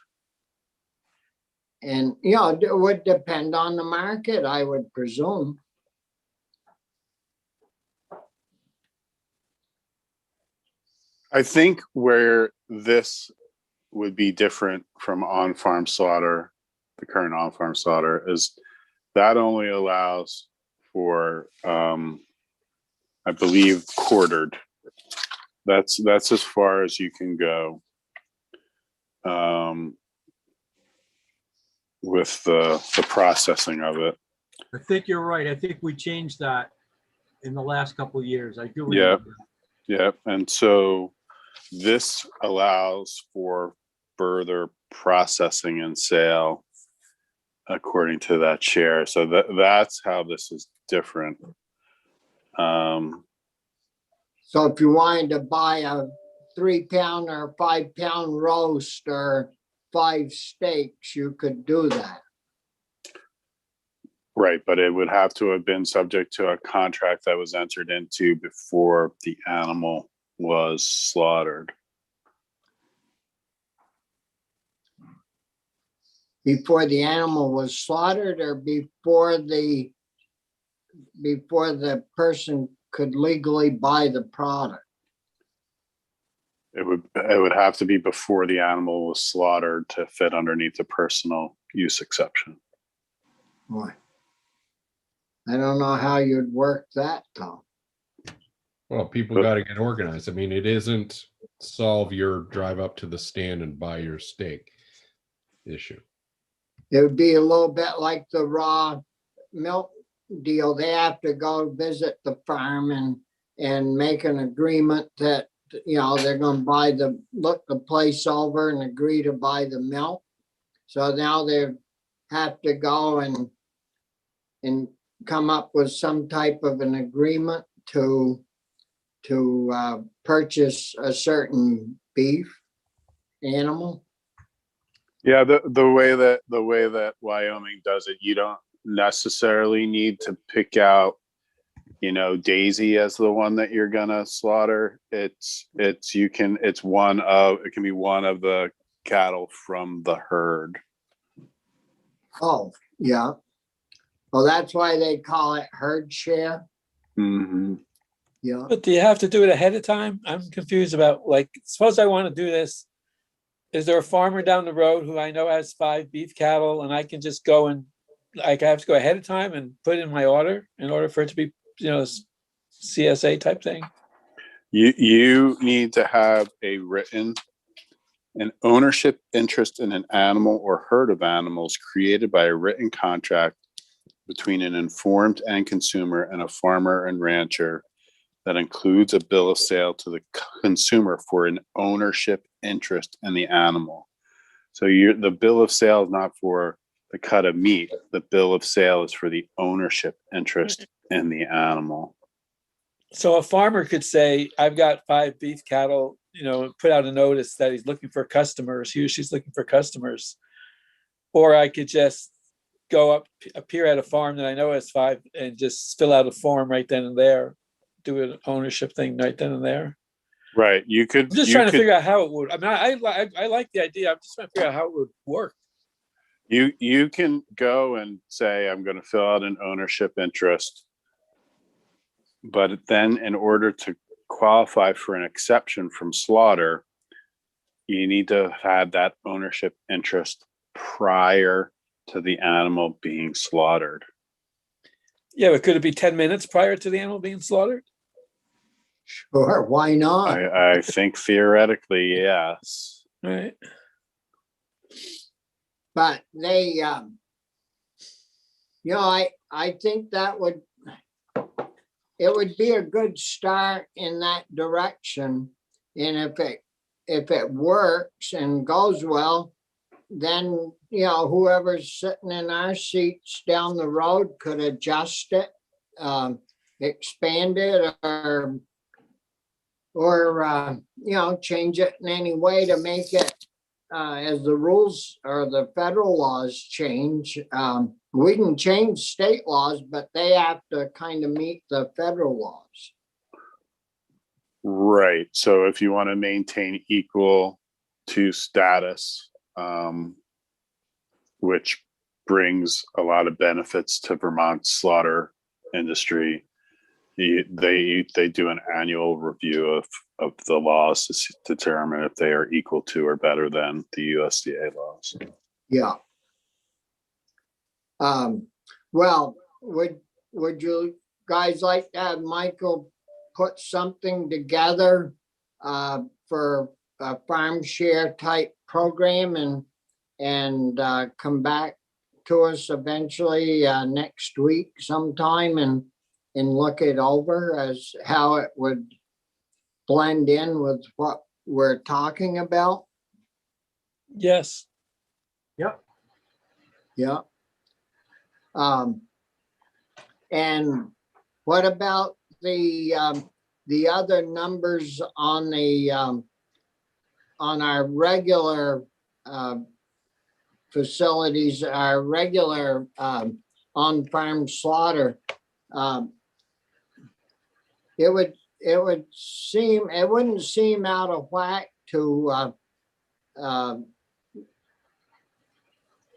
And, it would depend on the market, I would presume. I think where this would be different from on-farm slaughter, the current on-farm slaughter, is that only allows for, I believe, quartered. That's as far as you can go with the processing of it. I think you're right. I think we changed that in the last couple of years. I do. Yeah. remember. Yeah, and so this allows for further processing and sale according to that share. So that's how this is different. So if you wanted to buy a 3-pound or 5-pound roast or 5 steaks, you could do that. Right, but it would have to have been subject to a contract that was entered into before the animal was slaughtered. before the animal was slaughtered or before the person could legally buy the product? It would have to be before the animal was slaughtered to fit underneath the personal use exception. Boy, I don't know how you'd work that, Tom. Well, people got to get organized. I mean, it isn't solve your drive up to the stand and buy your steak issue. It would be a little bit like the raw milk deal. They have to go visit the farm and make an agreement that, you know, they're going to look the place over and agree to buy the milk. So now they have to go and come up with some type of an agreement to purchase a certain beef animal. Yeah, the way that Wyoming does it, you don't necessarily need to pick out, you know, Daisy as the one that you're gonna slaughter. It can be one of the cattle from the herd. Oh, yeah. Well, that's why they call it herd share. Mm-hmm. Yeah. But do you have to do it ahead of time? I'm confused about, like, suppose I want to do this. Is there a farmer down the road who I know has 5 beef cattle and I can just go and, like, I have to go ahead of time and put in my order in order for it to be, you know, CSA type thing? You need to have an ownership interest in an animal or herd of animals created by a written contract between an informed end consumer and a farmer and rancher that includes a bill of sale to the consumer for an ownership interest in the animal. So the bill of sale is not for the cut of meat. The bill of sale is for the ownership interest in the animal. So a farmer could say, I've got 5 beef cattle, you know, put out a notice that he's looking for customers. He or she's looking for customers. Or I could just go appear at a farm that I know has 5 and just fill out a form right then and there. Do an ownership thing right then and there. Right. You could. I'm just trying to figure out how it would. I mean, I like the idea. I'm just trying to figure out how it would work. You can go and say, I'm going to fill out an ownership interest. But then in order to qualify for an exception from slaughter, you need to have that ownership interest prior to the animal being slaughtered. Yeah, but could it be 10 minutes prior to the animal being slaughtered? Sure, why not? I think theoretically, yes. Right. But they, you know, I think that it would be a good start in that direction. And if it works and goes well, then, you know, whoever's sitting in our seats down the road could adjust it, expand it, or you know, change it in any way to make it as the rules or the federal laws change. We can change state laws, but they have to kind of meet the federal laws. Right. So if you want to maintain equal to status, which brings a lot of benefits to Vermont's slaughter industry, they do an annual review of the laws to determine if they are equal to or better than the USDA laws. Yeah. Well, would you guys like to have Michael put something together for a farm share type program and come back to us eventually next week sometime and look it over as how it would blend in with what we're talking about? Yes. Yep. Yeah. And what about the other numbers on the on our regular facilities, our regular on-farm slaughter? It wouldn't seem out of whack to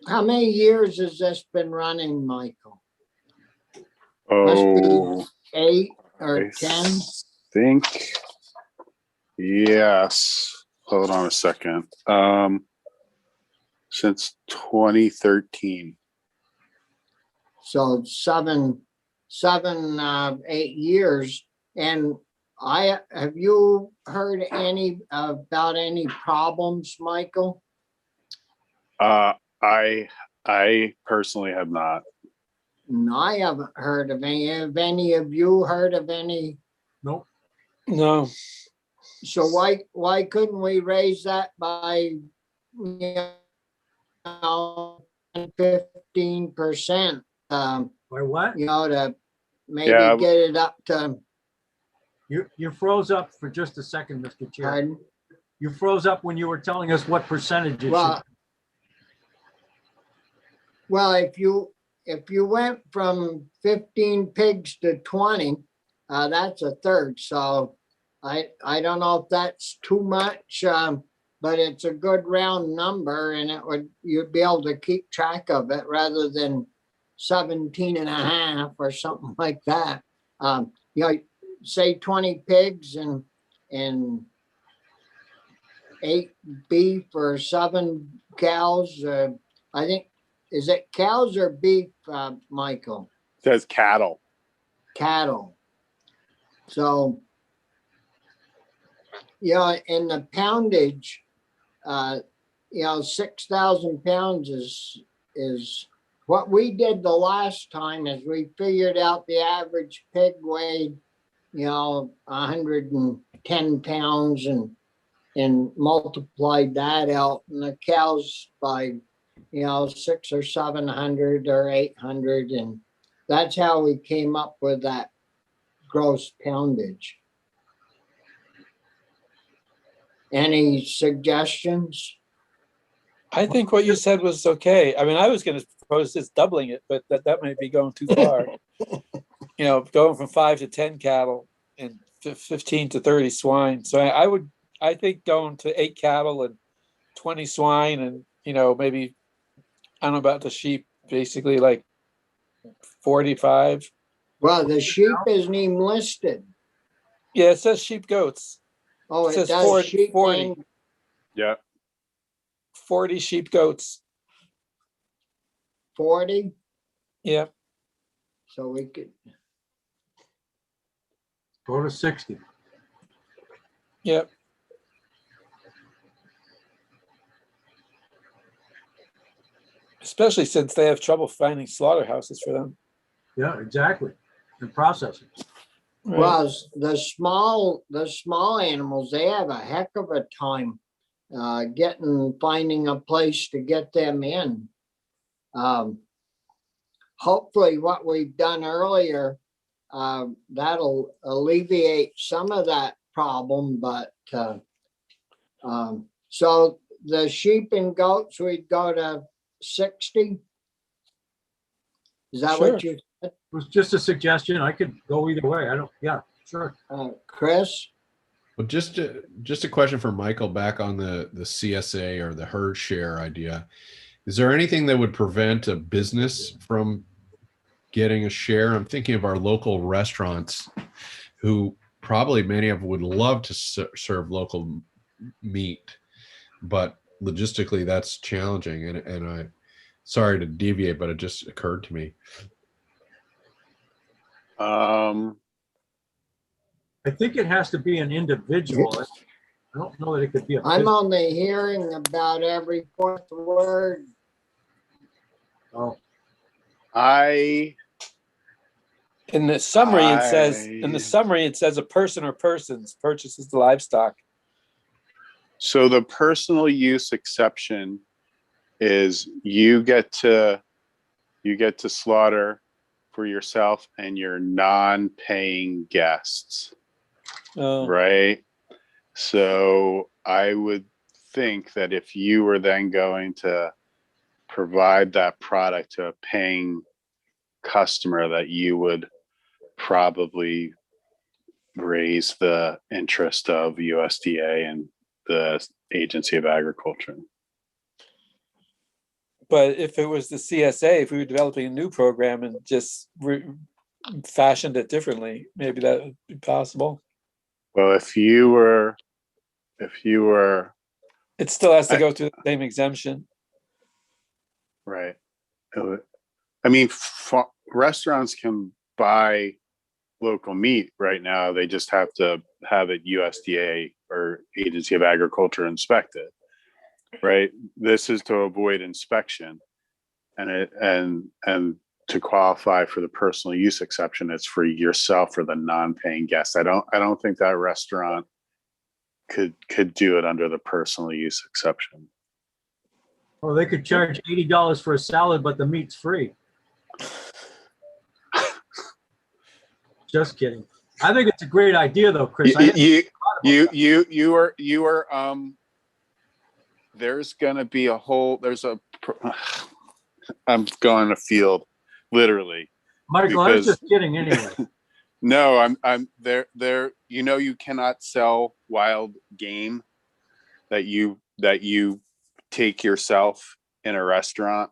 how many years has this been running, Michael? Oh, 8 I or 10? think, yes. Hold on a second. Since 2013. So 8 years. And have you heard about any problems, Michael? I personally have not. No, I haven't heard of any. Have any of you heard of any? Nope. No, So why couldn't we raise that by, 15%? By what? To maybe Yeah. get it up to, You froze up for just a second, Mr. Chair. pardon? You froze up when you were telling us what percentage it Well, should. well, if you went from 15 pigs to 20, that's a third. So I don't know if that's too much, but it's a good round number, and you'd be able to keep track of it rather than 17 and a half or something like that. Say 20 pigs and 8 beef or 7 cows. I think, is it cows or beef, Michael? Says cattle. Cattle. So, in the poundage, 6,000 pounds is what we did the last time. Is we figured out the average pig weighed 110 pounds and multiplied that out, and the cows by 600 or 700 or 800, and that's how we came up with that gross poundage. Any suggestions? I think what you said was okay. I mean, I was going to propose just doubling it, but that might be going too far. Going from 5 to 10 cattle and 15 to 30 swine. So I think going to 8 cattle and 20 swine, and maybe, I don't know about the sheep, basically like 45. Well, the sheep isn't even listed. Yeah, it says sheep goats. Oh, It it says does 40, sheep 40. and Yeah. 40 sheep goats. 40. Yeah. So we could, Go to 60. Yep. Especially since they have trouble finding slaughterhouses for them. Yeah, exactly. And processing. Right. well, the small animals, they have a heck of a time finding a place to get them in. Hopefully what we've done earlier, that'll alleviate some of that problem, but so the sheep and goats, we'd go to 60. Is that what you said, It was just a suggestion. I could go either way. Yeah, sure. Chris? Well, just a question for Michael back on the CSA or the herd share idea. Is there anything that would prevent a business from getting a share? I'm thinking of our local restaurants, who probably many of them would love to serve local meat, but logistically that's challenging. And I, sorry to deviate, but it just occurred to me. Um, I think it has to be an individual. I don't know that it could be a I'm business. only hearing about every 4th word. Oh, In the summary, it says a person or persons purchases the livestock. so the personal use exception is you get to slaughter for yourself and your non-paying guests, right? So I would think that if you were then going to provide that product to a paying customer, that you would probably raise the interest of USDA and the Agency of Agriculture. But if it was the CSA, if we were developing a new program and just fashioned it differently, maybe that would be possible. Well, if you were, It still has to I- go through the same exemption. right. I mean, restaurants can buy local meat right now. They just have to have it USDA or Agency of Agriculture inspected, right? This is to avoid inspection, and to qualify for the personal use exception, it's for yourself or the non-paying guest. I don't think that restaurant could do it under the personal use exception. Or they could charge $80 for a salad, but the meat's free. Just kidding. I think it's a great idea though, Chris. You are there's gonna be a whole, I'm going afield, literally. Michael, I was because- just kidding anyway. No, I'm there, you cannot sell wild game that you take yourself in a restaurant.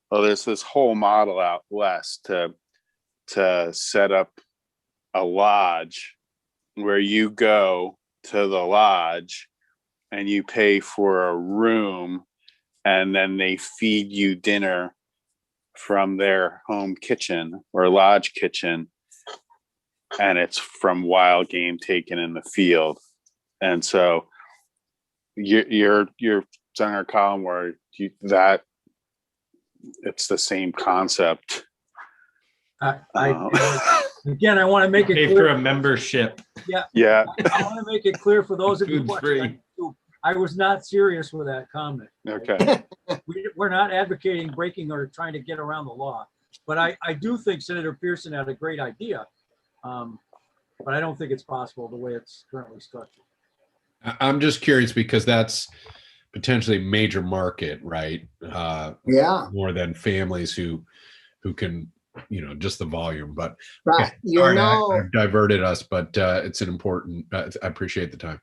Well, there's this whole model out west to set up a lodge where you go to the lodge and you pay for a room, and then they feed you dinner from their home kitchen or lodge kitchen, and it's from wild game taken in the field. And so you're on our column where that it's the same concept. Again, I want to make it Pay for clear. a membership. Yeah. I want to make it clear for those of you Food's watching. I was not serious with that comment. Okay. We're not advocating breaking or trying to get around the law, but I do think Senator Pearson had a great idea. But I don't think it's possible the way it's currently structured. I'm just curious because that's potentially major market, right? Yeah, More than families who can, just the volume. But but sorry, I've diverted us, but it's an important. I appreciate the time.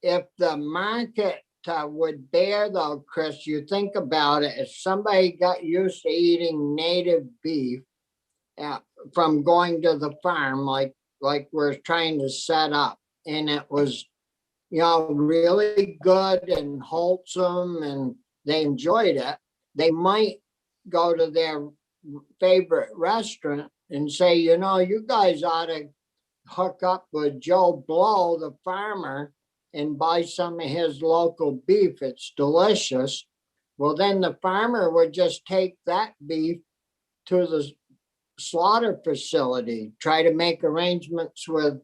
if the market would bear though, Chris, you think about it, if somebody got used to eating native beef from going to the farm, like we're trying to set up, and it was, really good and wholesome and they enjoyed it, they might go to their favorite restaurant and say, you guys ought to hook up with Joe Blow, the farmer, and buy some of his local beef. It's delicious. Well, then the farmer would just take that beef to the slaughter facility, try to make arrangements with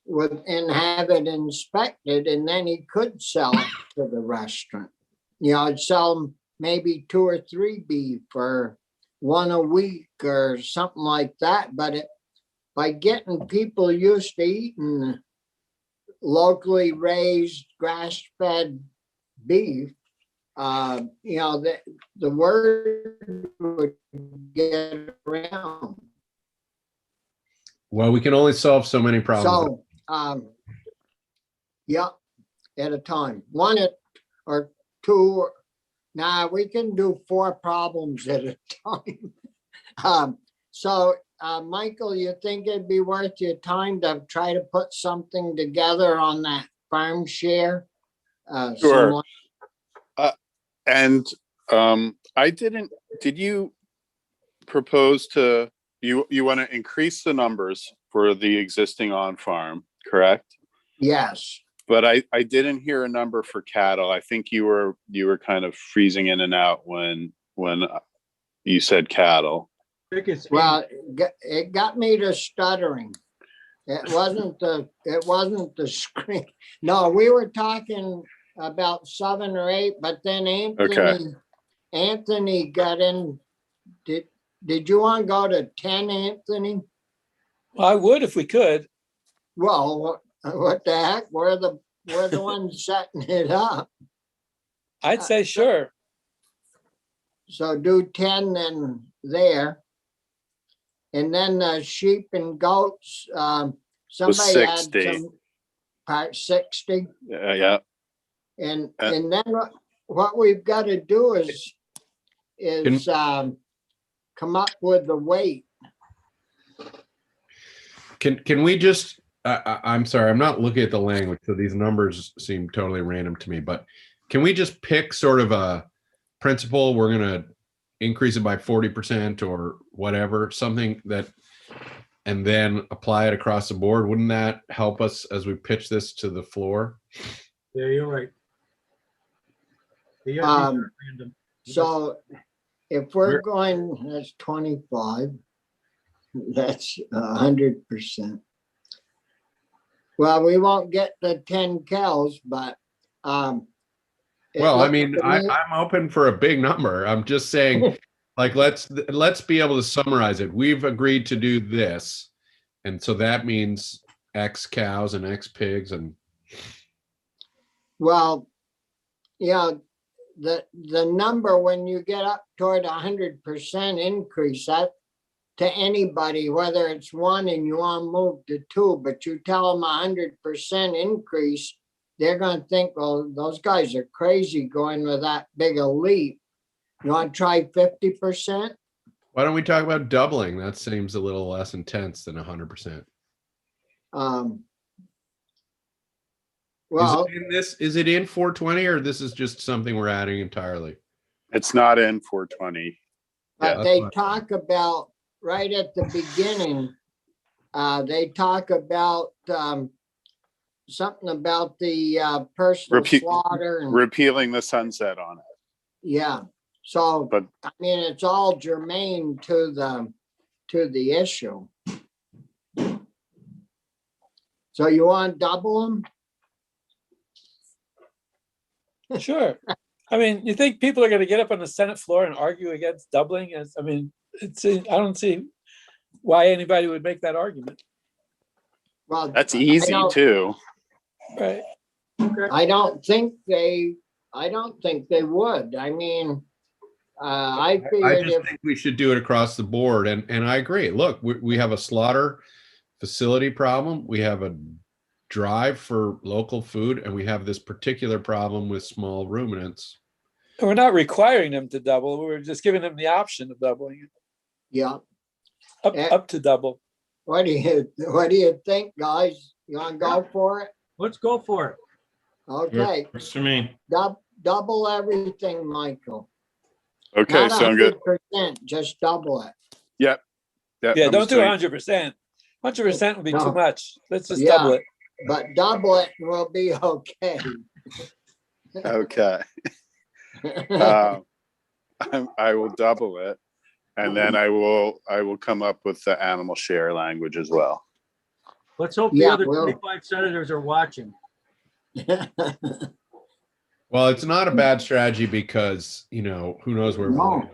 and have it inspected, and then he could sell it to the restaurant. I'd sell them maybe 2 or 3 beef or 1 a week or something like that. But by getting people used to eating locally raised grass-fed beef, the word would get around. Well, we can only solve so many problems. So, yeah, at a time, 1 or 2. Now we can do 4 problems at a time. So, Michael, you think it'd be worth your time to try to put something together on that farm share? Sure. And did you propose to, you want to increase the numbers for the existing on farm, correct? Yes. But I didn't hear a number for cattle. I think you were kind of freezing in and out when you said cattle. Well, it got me to stuttering. It wasn't the screen. No, we were talking about 7 or 8, but then Anthony got in. Did you want to go to 10, Anthony? I would if we could. Well, what the heck? We're the ones setting it up. I'd say sure. So do 10 then there. And then the sheep and goats, somebody had 60. some part 60. Yeah. And then what we've got to do is come up with the weight. Can we just, I'm sorry, I'm not looking at the language, so these numbers seem totally random to me, but can we just pick sort of a principle? We're gonna increase it by 40% or whatever, something that, and then apply it across the board. Wouldn't that help us as we pitch this to the floor? Yeah, you're right. These are Um, random. So if we're going, that's 25, that's 100%. Well, we won't get the 10 cows, but it Well, I looks mean, to I'm me- open for a big number. I'm just saying, like, let's be able to summarize it. We've agreed to do this. And so that means X cows and X pigs and Well, yeah, the number, when you get up toward 100% increase, that to anybody, whether it's one and you want to move to two, but you tell them 100% increase, they're going to think, well, those guys are crazy going with that big a leap. You want to try 50%? why don't we talk about doubling? That seems a little less intense than 100%. Well, Is it in 420 or this is just something we're adding entirely? It's not in 420. but Yeah. they That's talk about, right at the beginning, they talk about something about the personal Repeat- slaughter and, Repealing the sunset on it. yeah. So, But I mean, it's all germane to the issue. So you want to double them? Sure. I mean, you think people are gonna get up on the Senate floor and argue against doubling? I mean, I don't see why anybody would make that argument, Well, that's easy don't- too. right? I don't think they would. I mean, I I figured just if, think we should do it across the board. And I agree. Look, we have a slaughter facility problem. We have a drive for local food, and we have this particular problem with small ruminants. And we're not requiring them to double, we're just giving them the option of doubling it, yeah, Yeah. up to double. what do you think, guys? You want to go for it? Let's go for it. Okay, Works for me. double everything, Michael. Okay, Not sound good. 100%, just double it. Yep. Yeah, I'm don't do sorry. 100%. 100% would be No. too much. Let's just Yeah. double it. But double it and we'll be okay. Okay. I will double it, and then I will come up with the animal share language as well. Let's hope the Yeah, other well- 25 senators are watching. Well, it's not a bad strategy because, who knows where we'll No. land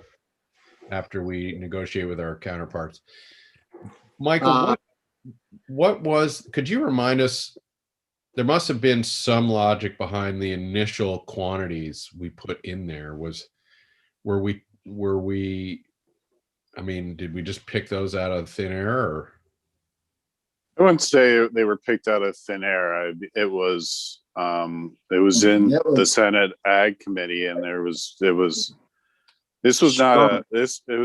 after we negotiate with our counterparts. Michael, Uh, could you remind us, there must have been some logic behind the initial quantities we put in there. Were we, I mean, did we just pick those out of thin air or? I wouldn't say they were picked out of thin air. It was in the Senate Ag Committee, and it was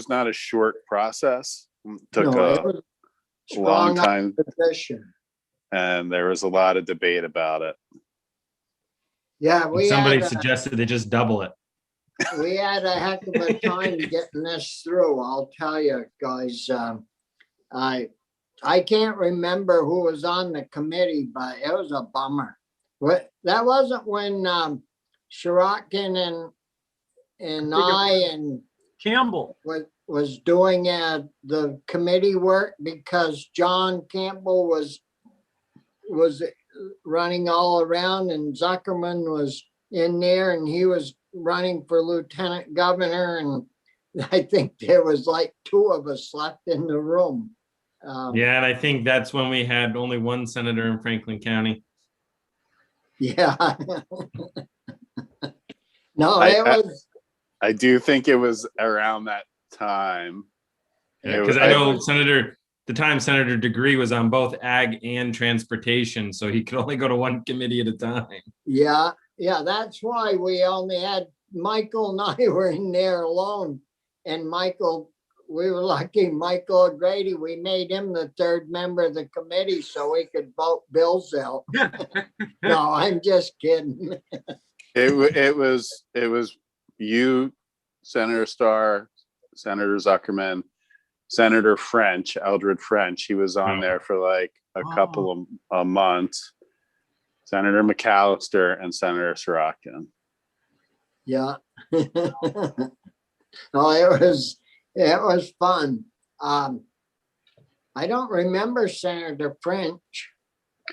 not a short process. It took No, it a was long strong time, opposition. and there was a lot of debate about it. Yeah, we Somebody had, suggested they just double it. we had a heck of a time getting this through, I'll tell you, guys. I can't remember who was on the committee, but it was a bummer. That wasn't when Shirakin and I and Campbell, was doing the committee work, because John Campbell was running all around, and Zuckerman was in there, and he was running for lieutenant governor, and I think there was like two of us left in the room. Yeah, and I think that's when we had only one senator in Franklin County. Yeah. No, I- it was, I do think it was around that time. Yeah, because I know Senator Degree was on both ag and transportation, so he could only go to one committee at a time. yeah, that's why we only had Michael and I were in there alone. And Michael, we were lucky, Michael O'Grady, we made him the third member of the committee so we could vote bills out. No, I'm just kidding. It was you, Senator Starr, Senator Zuckerman, Senator French, Eldred French. He was on there for like a couple of months. Senator McAllister and Senator Sorokin. Yeah. No, it was fun. I don't remember Senator French.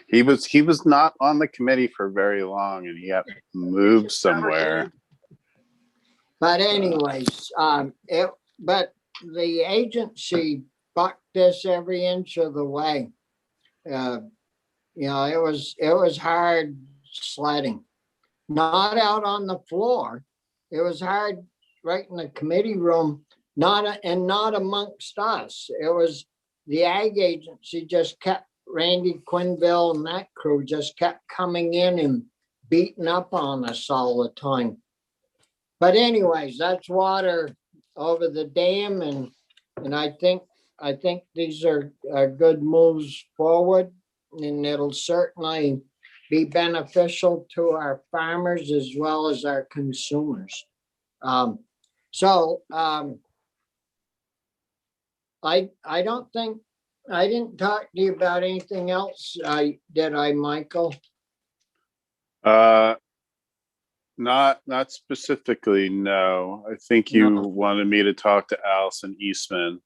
He was not on the committee for very long, and he got moved somewhere. But anyways, but the agency bucked this every inch of the way. You know, it was hard sledding. Not out on the floor. It was hard right in the committee room, not amongst us. It was the ag agency just kept, Randy Quinville and that crew just kept coming in and beating up on us all the time. But anyways, that's water over the dam, and I think these are good moves forward, and it'll certainly be beneficial to our farmers as well as our consumers. I don't think, I didn't talk to you about anything else, did I, Michael? Not specifically, no. I think you wanted me to talk to Allison Eastman,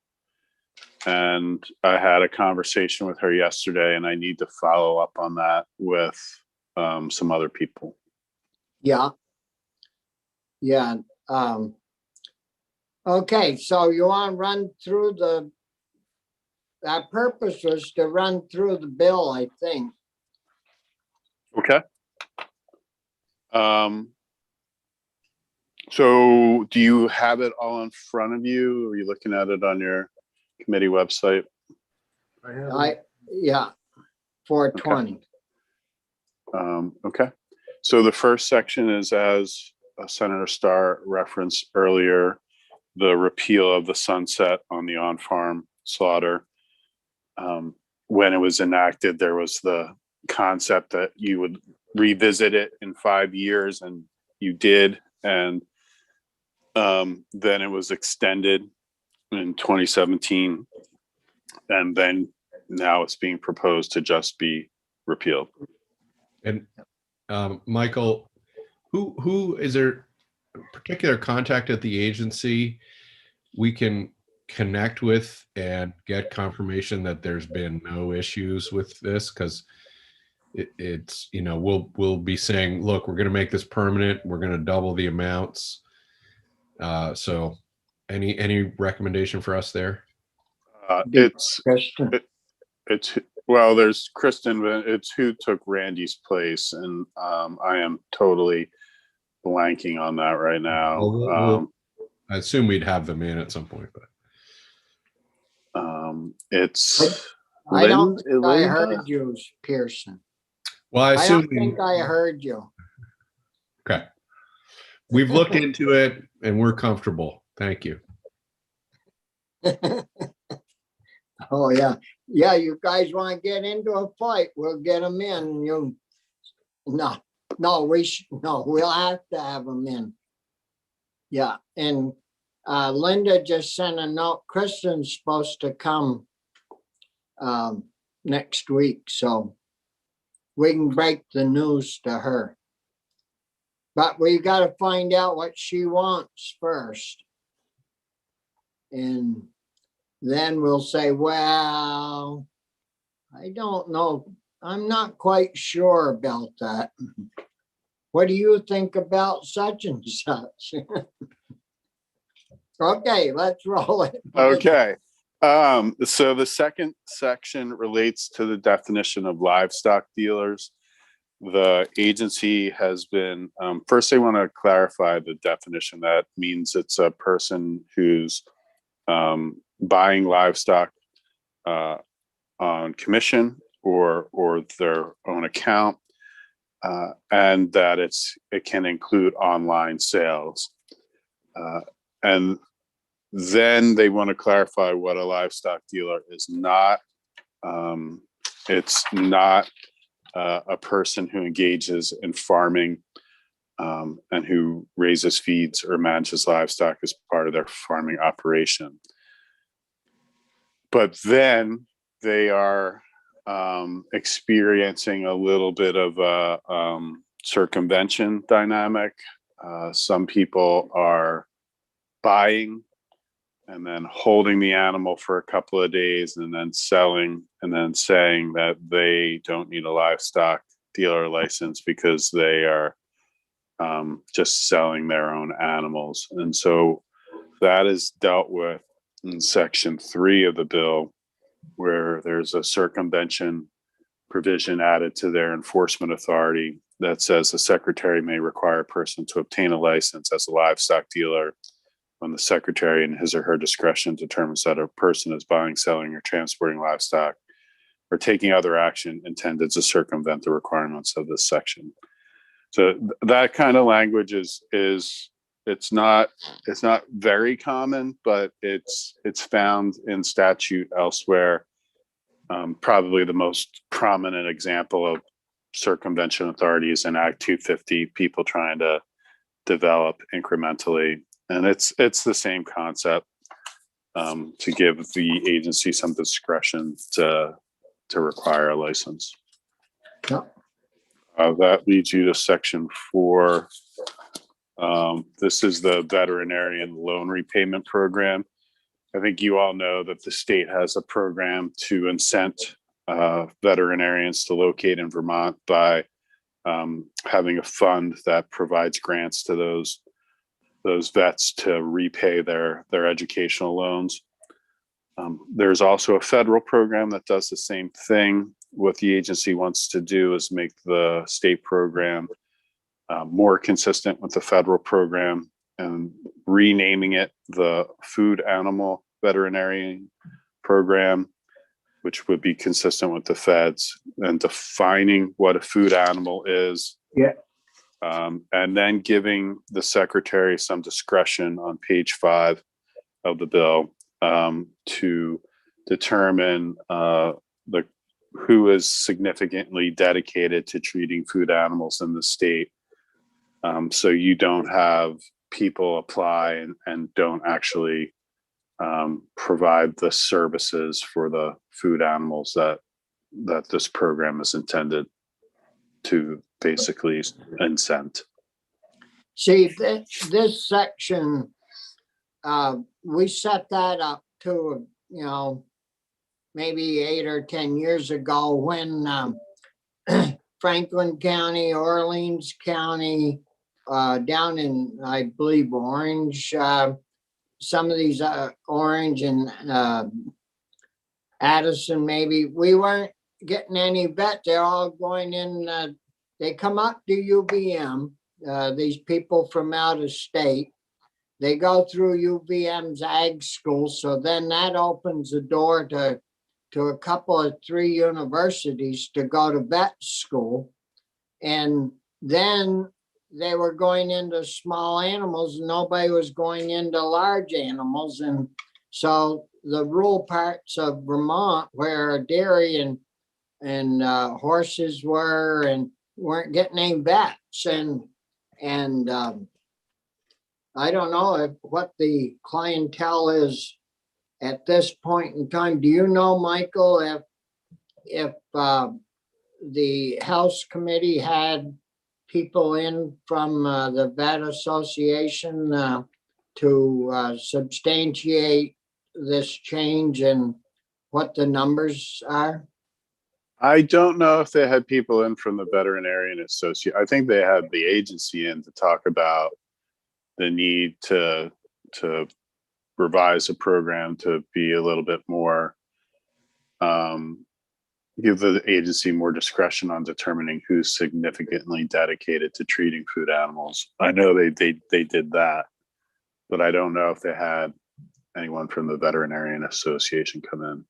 and I had a conversation with her yesterday, and I need to follow up on that with some other people. Yeah. Yeah. Okay, so you want to run through our purpose was to run through the bill, I think. Okay. So do you have it all in front of you? Or are you looking at it on your committee website? Yeah, 420. Okay. So the first section is, as Senator Starr referenced earlier, the repeal of the sunset on the on-farm slaughter. When it was enacted, there was the concept that you would revisit it in 5 years, and you did. And then it was extended in 2017. And then now it's being proposed to just be repealed. And Michael, who is there a particular contact at the agency we can connect with and get confirmation that there's been no issues with this? Because it's, you know, we'll be saying, look, we're going to make this permanent. We're going to double the amounts. So any recommendation for us there? It's well, there's Kristen, but it's who took Randy's place, and I am totally blanking on that right now. Well, I assume we'd have them in at some point, but it's I don't think I heard you, Pearson. well, I I assume don't think I heard you. okay. We've looked into it and we're comfortable. Thank you. Oh, yeah. Yeah, you guys want to get into a fight, we'll get them in. No, we'll have to have them in. Yeah, and Linda just sent a note. Kristen's supposed to come next week, so we can break the news to her. But we got to find out what she wants first. And then we'll say, well, I don't know. I'm not quite sure about that. What do you think about such and such? Okay, let's roll it. Okay. So the second section relates to the definition of livestock dealers. The agency has been, first they want to clarify the definition. That means it's a person who's buying livestock on commission or their own account. and that it can include online sales. And then they want to clarify what a livestock dealer is not. It's not a person who engages in farming and who raises, feeds, or manages livestock as part of their farming operation. But then they are experiencing a little bit of a circumvention dynamic. Some people are buying and then holding the animal for a couple of days and then selling and then saying that they don't need a livestock dealer license because they are just selling their own animals. And so that is dealt with in section 3 of the bill, where there's a circumvention provision added to their enforcement authority that says the secretary may require a person to obtain a license as a livestock dealer when the secretary in his or her discretion determines that a person is buying, selling, or transporting livestock or taking other action intended to circumvent the requirements of this section. So that kind of language is it's not very common, but it's found in statute elsewhere. Probably the most prominent example of circumvention authority is in Act 250, people trying to develop incrementally. And it's the same concept, to give the agency some discretion to require a license. Yep. That leads you to section 4. This is the veterinarian loan repayment program. I think you all know that the state has a program to incent veterinarians to locate in Vermont by having a fund that provides grants to those vets to repay their educational loans. There's also a federal program that does the same thing. What the agency wants to do is make the state program more consistent with the federal program and renaming it the Food Animal Veterinarian Program, which would be consistent with the feds, and defining what a food animal is. Yeah. And then giving the secretary some discretion on page 5 of the bill to determine who is significantly dedicated to treating food animals in the state. So you don't have people apply and don't actually provide the services for the food animals that this program is intended to basically incent. See, this section, we set that up to, maybe 8 or 10 years ago when Franklin County, Orleans County, down in, I believe, Orange, some of these Orange and Addison, maybe, we weren't getting any vet. They're all going in, they come up to UVM, these people from out of state. They go through UVM's ag school. So then that opens the door to a couple of 3 universities to go to vet school. And then they were going into small animals. Nobody was going into large animals. And so the rural parts of Vermont where dairy and horses were and weren't getting any vets. And I don't know what the clientele is at this point in time. Do you know, Michael, if the House Committee had people in from the Vet Association to substantiate this change and what the numbers are? I don't know if they had people in from the Veterinarian Association. I think they had the agency in to talk about the need to revise the program to be a little bit more, give the agency more discretion on determining who's significantly dedicated to treating food animals. I know they did that, but I don't know if they had anyone from the Veterinarian Association come in.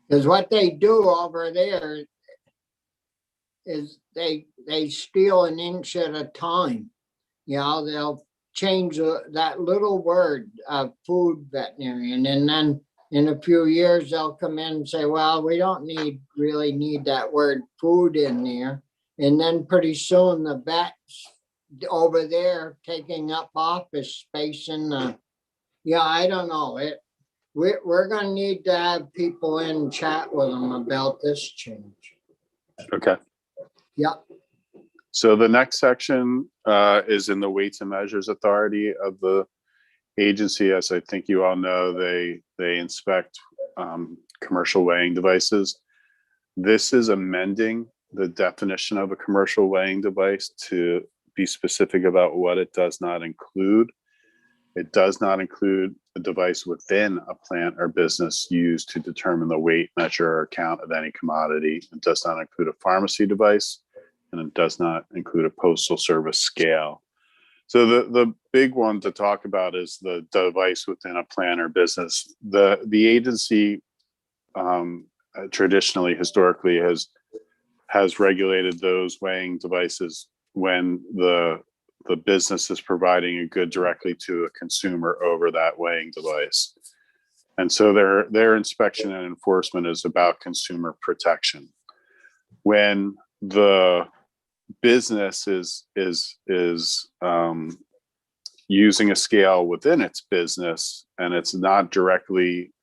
Because what they do over there, is they steal an inch at a time. You know, they'll change that little word, food veterinarian, and then in a few years, they'll come in and say, well, we don't really need that word food in there. And then pretty soon the vet's over there taking up office space in the, yeah, I don't know. We're gonna need to have people in chat with them about this change. Okay. Yeah, So the next section is in the Weights and Measures Authority of the agency. As I think you all know, they inspect commercial weighing devices. This is amending the definition of a commercial weighing device to be specific about what it does not include. It does not include a device within a plant or business used to determine the weight, measure, or count of any commodity. It does not include a pharmacy device, and it does not include a postal service scale. So the big one to talk about is the device within a plant or business. The agency traditionally, historically, has regulated those weighing devices when the business is providing a good directly to a consumer over that weighing device. And so their inspection and enforcement is about consumer protection. When the business is using a scale within its business and it's not directly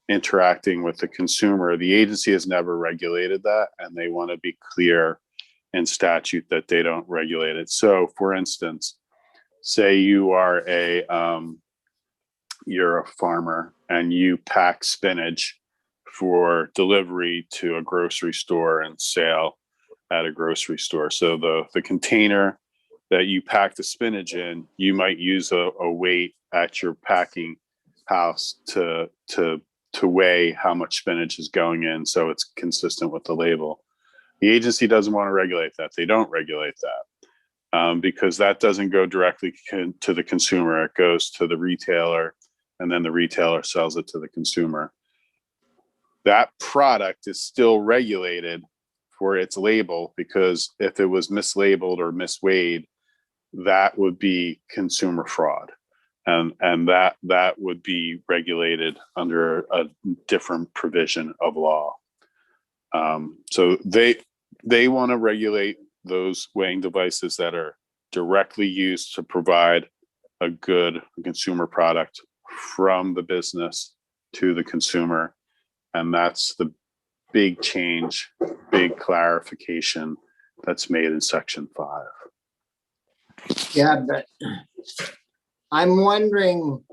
interacting with the consumer, the agency has never regulated that, and they want to be clear in statute that they don't regulate it. So for instance, say you're a farmer and you pack spinach for delivery to a grocery store and sale at a grocery store. So the container that you pack the spinach in, you might use a weight at your packing house to weigh how much spinach is going in, so it's consistent with the label. The agency doesn't want to regulate that. They don't regulate that because that doesn't go directly to the consumer. It goes to the retailer, and then the retailer sells it to the consumer. That product is still regulated for its label, because if it was mislabeled or misweighed, that would be consumer fraud. And that would be regulated under a different provision of law. So they want to regulate those weighing devices that are directly used to provide a good consumer product from the business to the consumer. And that's the big change, big clarification that's made in Section 5. yeah, but I'm wondering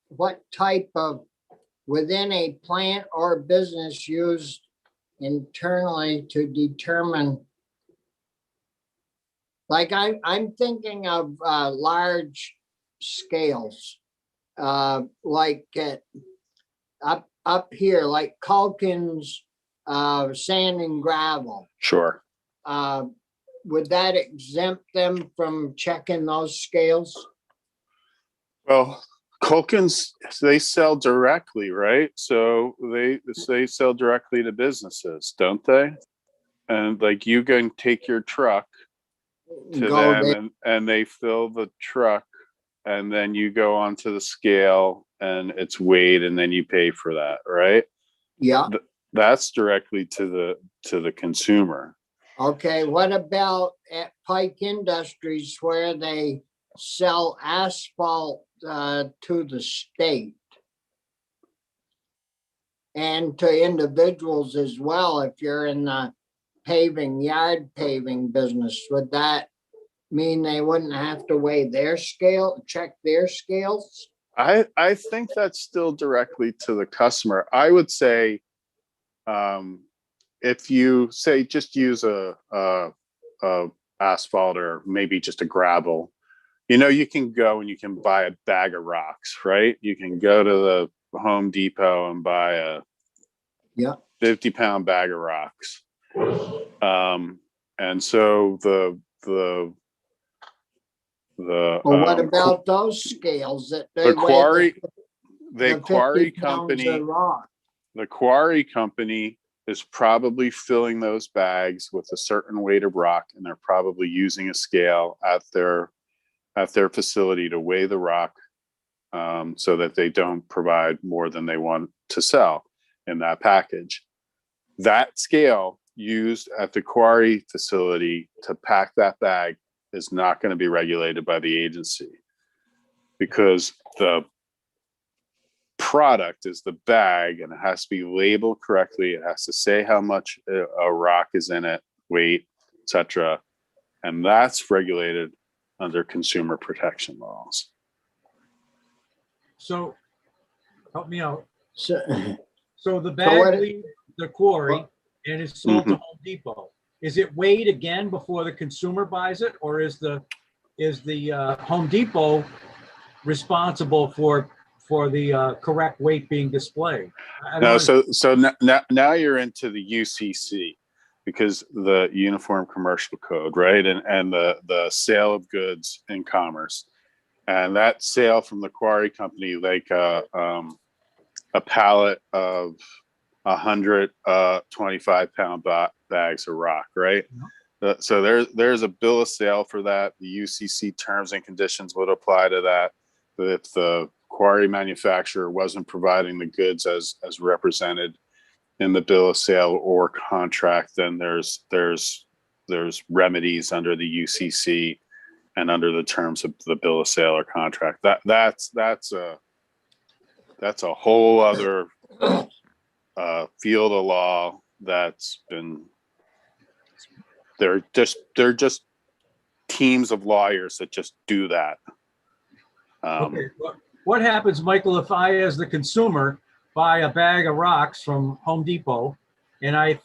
what type of, within a plant or business used internally to determine, like I'm thinking of large scales, like up here, like Culkin's sand and gravel. Sure. Would that exempt them from checking those scales? Well, Culkin's, they sell directly, right? So they sell directly to businesses, don't they? And like you can take your truck to them and they fill the truck, and then you go onto the scale and it's weighed, and then you pay for that, right? Yeah. That's directly to the consumer. Okay, what about at Pike Industries where they sell asphalt to the state and to individuals as well? If you're in the yard paving business, would that mean they wouldn't have to weigh their scale, check their scales? I think that's still directly to the customer. I would say, if you say just use a asphalt or maybe just a gravel, you can go and you can buy a bag of rocks, right? You can go to the Home Depot and buy a 50-pound bag of rocks. And so well, what about those scales that they the quarry? the 50 quarry pounds of company, rock. the quarry company is probably filling those bags with a certain weight of rock, and they're probably using a scale at their facility to weigh the rock, so that they don't provide more than they want to sell in that package. That scale used at the quarry facility to pack that bag is not going to be regulated by the agency, because the product is the bag and it has to be labeled correctly. It has to say how much a rock is in it, weight, etc. And that's regulated under consumer protection laws. So help me out. So, So the what bag it- leaves the quarry and is sold to Home Depot. Is it weighed again before the consumer buys it, or is the Home Depot responsible for the correct weight being displayed? I No, don't so now you're into the UCC, because the Uniform Commercial Code, right? And the sale of goods in commerce. And that sale from the quarry company, like a pallet of 100 25-pound bags of rock, right? So there's a bill of sale for that. The UCC terms and conditions would apply to that. But if the quarry manufacturer wasn't providing the goods as represented in the bill of sale or contract, then there's remedies under the UCC and under the terms of the bill of sale or contract. That's a whole other field of law that's been. They're just teams of lawyers that just do that. Okay. What happens, Michael, if I, as the consumer, buy a bag of rocks from Home Depot, and I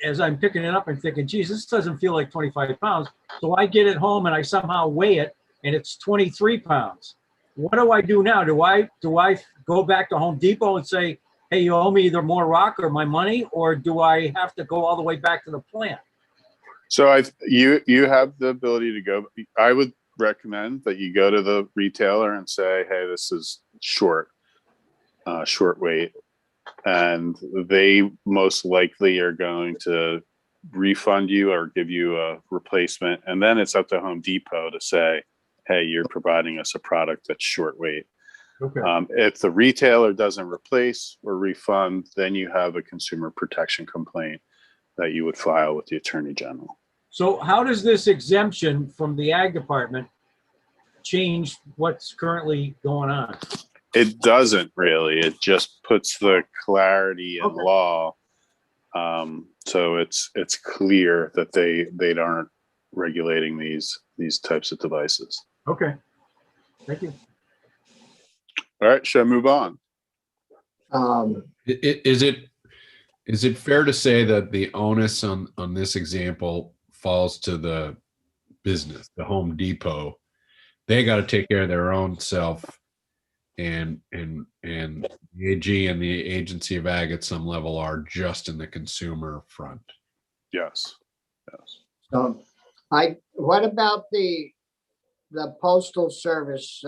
as I'm picking it up, I'm thinking, geez, this doesn't feel like 25 pounds. So I get it home and I somehow weigh it, and it's 23 pounds. What do I do now? Do I go back to Home Depot and say, hey, you owe me either more rock or my money, or do I have to go all the way back to the plant? So you have the ability to go. I would recommend that you go to the retailer and say, hey, this is short weight, and they most likely are going to refund you or give you a replacement. And then it's up to Home Depot to say, hey, you're providing us a product that's short weight. Okay. If the retailer doesn't replace or refund, then you have a consumer protection complaint that you would file with the Attorney General. So how does this exemption from the Ag Department change what's currently going on? It doesn't really. It just puts the clarity in Okay. law. So it's clear that they aren't regulating these types of devices. Okay. Thank you. All right, should I move on? Is it fair to say that the onus on this example falls to the business, the Home Depot? They got to take care of their own self, and the AG and the Agency of Ag at some level are just in the consumer front. Yes. So what about the postal service?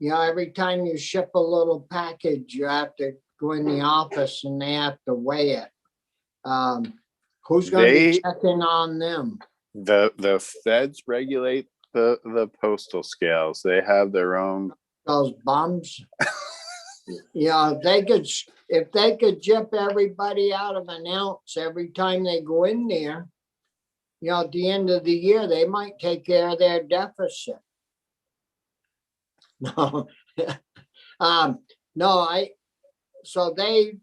Every time you ship a little package, you have to go in the office and they have to weigh it. Who's going to be checking on them? The feds regulate the postal scales. They have their own. Those bums. If they could jip everybody out of an ounce every time they go in there, at the end of the year, they might take care of their deficit. No, so they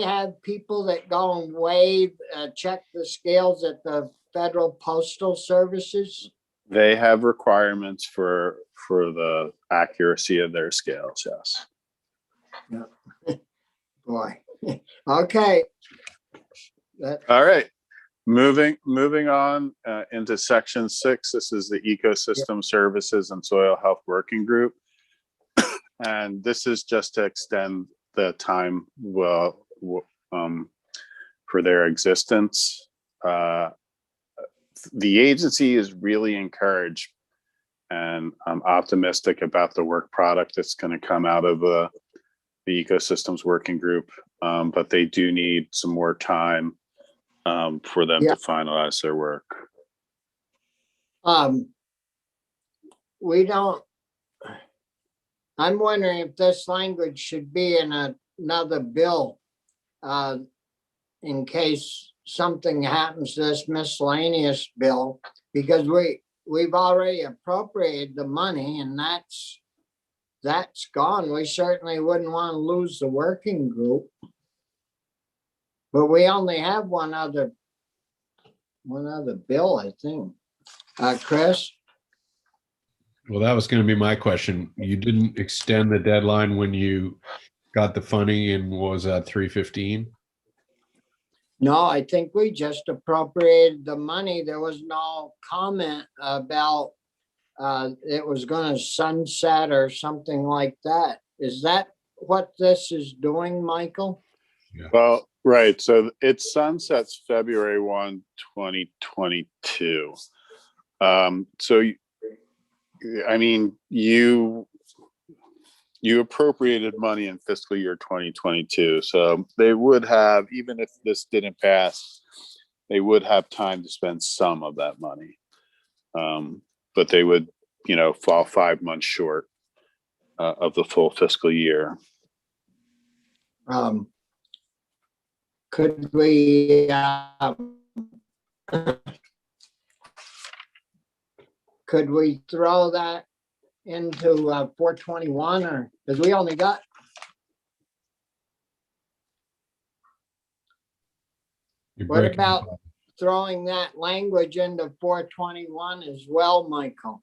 have people that go and weigh, check the scales at the Federal Postal Services. They have requirements for the accuracy of their scales. Yes. Yeah. Boy. Okay. All right. Moving on into section 6. This is the Ecosystem Services and Soil Health Working Group. And this is just to extend the time for their existence. The agency is really encouraged, and I'm optimistic about the work product that's going to come out of the ecosystems working group, but they do need some more time for them Yeah. to finalize their work. We don't, I'm wondering if this language should be in another bill, in case something happens to this miscellaneous bill, because we've already appropriated the money and that's gone. We certainly wouldn't want to lose the working group. But we only have one other bill, I think. Chris? Well, that was going to be my question. You didn't extend the deadline when you got the funding in, what was that, 315? No, I think we just appropriated the money. There was no comment about it was gonna sunset or something like that. Is that what this is doing, Michael? Well, right. So it sunsets February 1, 2022. So, I mean, you appropriated money in fiscal year 2022. So they would have, even if this didn't pass, they would have time to spend some of that money. But they would, fall 5 months short of the full fiscal year. Could we throw that into 421, or because we only got You're what breaking about up. throwing that language into 421 as well, Michael?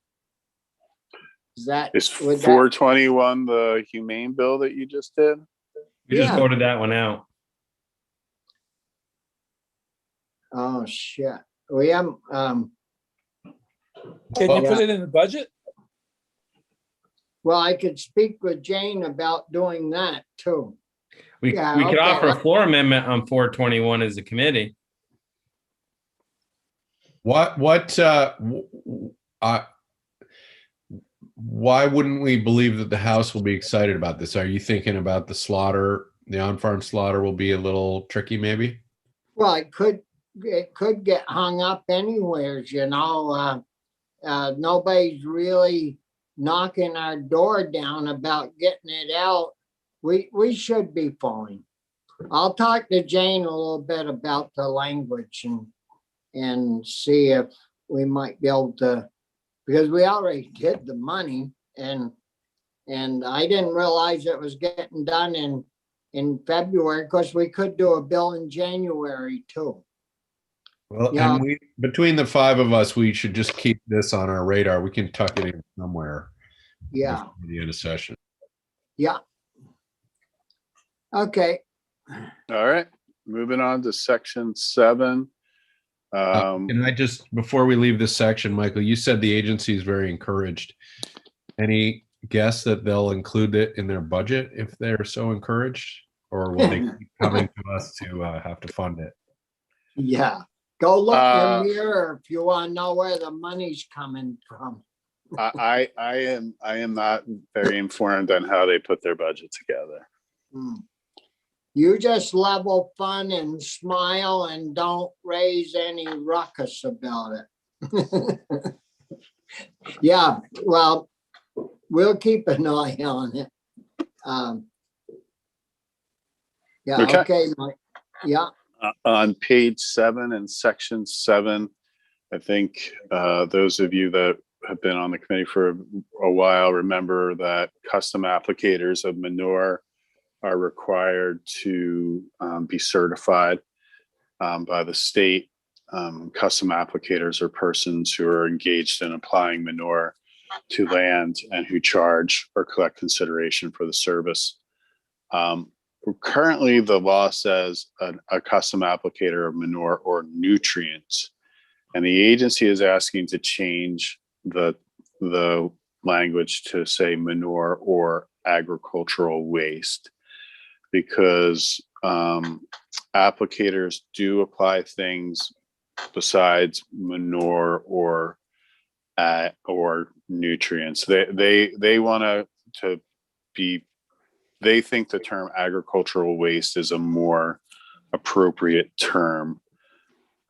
Is that Is would that- 421 the humane bill that you just did? We just Yeah. voted that one out. Oh shit. We have Can you Yeah. put it in the budget? well, I could speak with Jane about doing that too. We Yeah, could okay. offer a floor amendment on 421 as a committee. Why wouldn't we believe that the House will be excited about this? Are you thinking about the slaughter, the on-farm slaughter will be a little tricky maybe? Well, it could get hung up anywheres, nobody's really knocking our door down about getting it out. We should be fine. I'll talk to Jane a little bit about the language and see if we might be able to, because we already did the money and I didn't realize it was getting done in February. Of course, we could do a bill in January too. Well, Yeah. and between the five of us, we should just keep this on our radar. We can tuck it in somewhere. Yeah, before the end of session. yeah. Okay, All right, moving on to section 7. Can I just, before we leave this section, Michael, you said the agency is very encouraged. Any guess that they'll include it in their budget if they're so encouraged? Or will they keep coming to us to have to fund it? yeah. Go look in the mirror if you want to know where the money's coming from. I am not very informed on how they put their budget together. You just level fund and smile and don't raise any ruckus about it. Yeah, well, we'll keep an eye on it. Yeah, Okay. okay, Mike. Yeah, On page 7 in section 7, I think those of you that have been on the committee for a while remember that custom applicators of manure are required to be certified by the state. Custom applicators are persons who are engaged in applying manure to land and who charge or collect consideration for the service. Currently, the law says a custom applicator of manure or nutrients, and the agency is asking to change the language to say manure or agricultural waste, because applicators do apply things besides manure or nutrients. They want to be they think the term agricultural waste is a more appropriate term.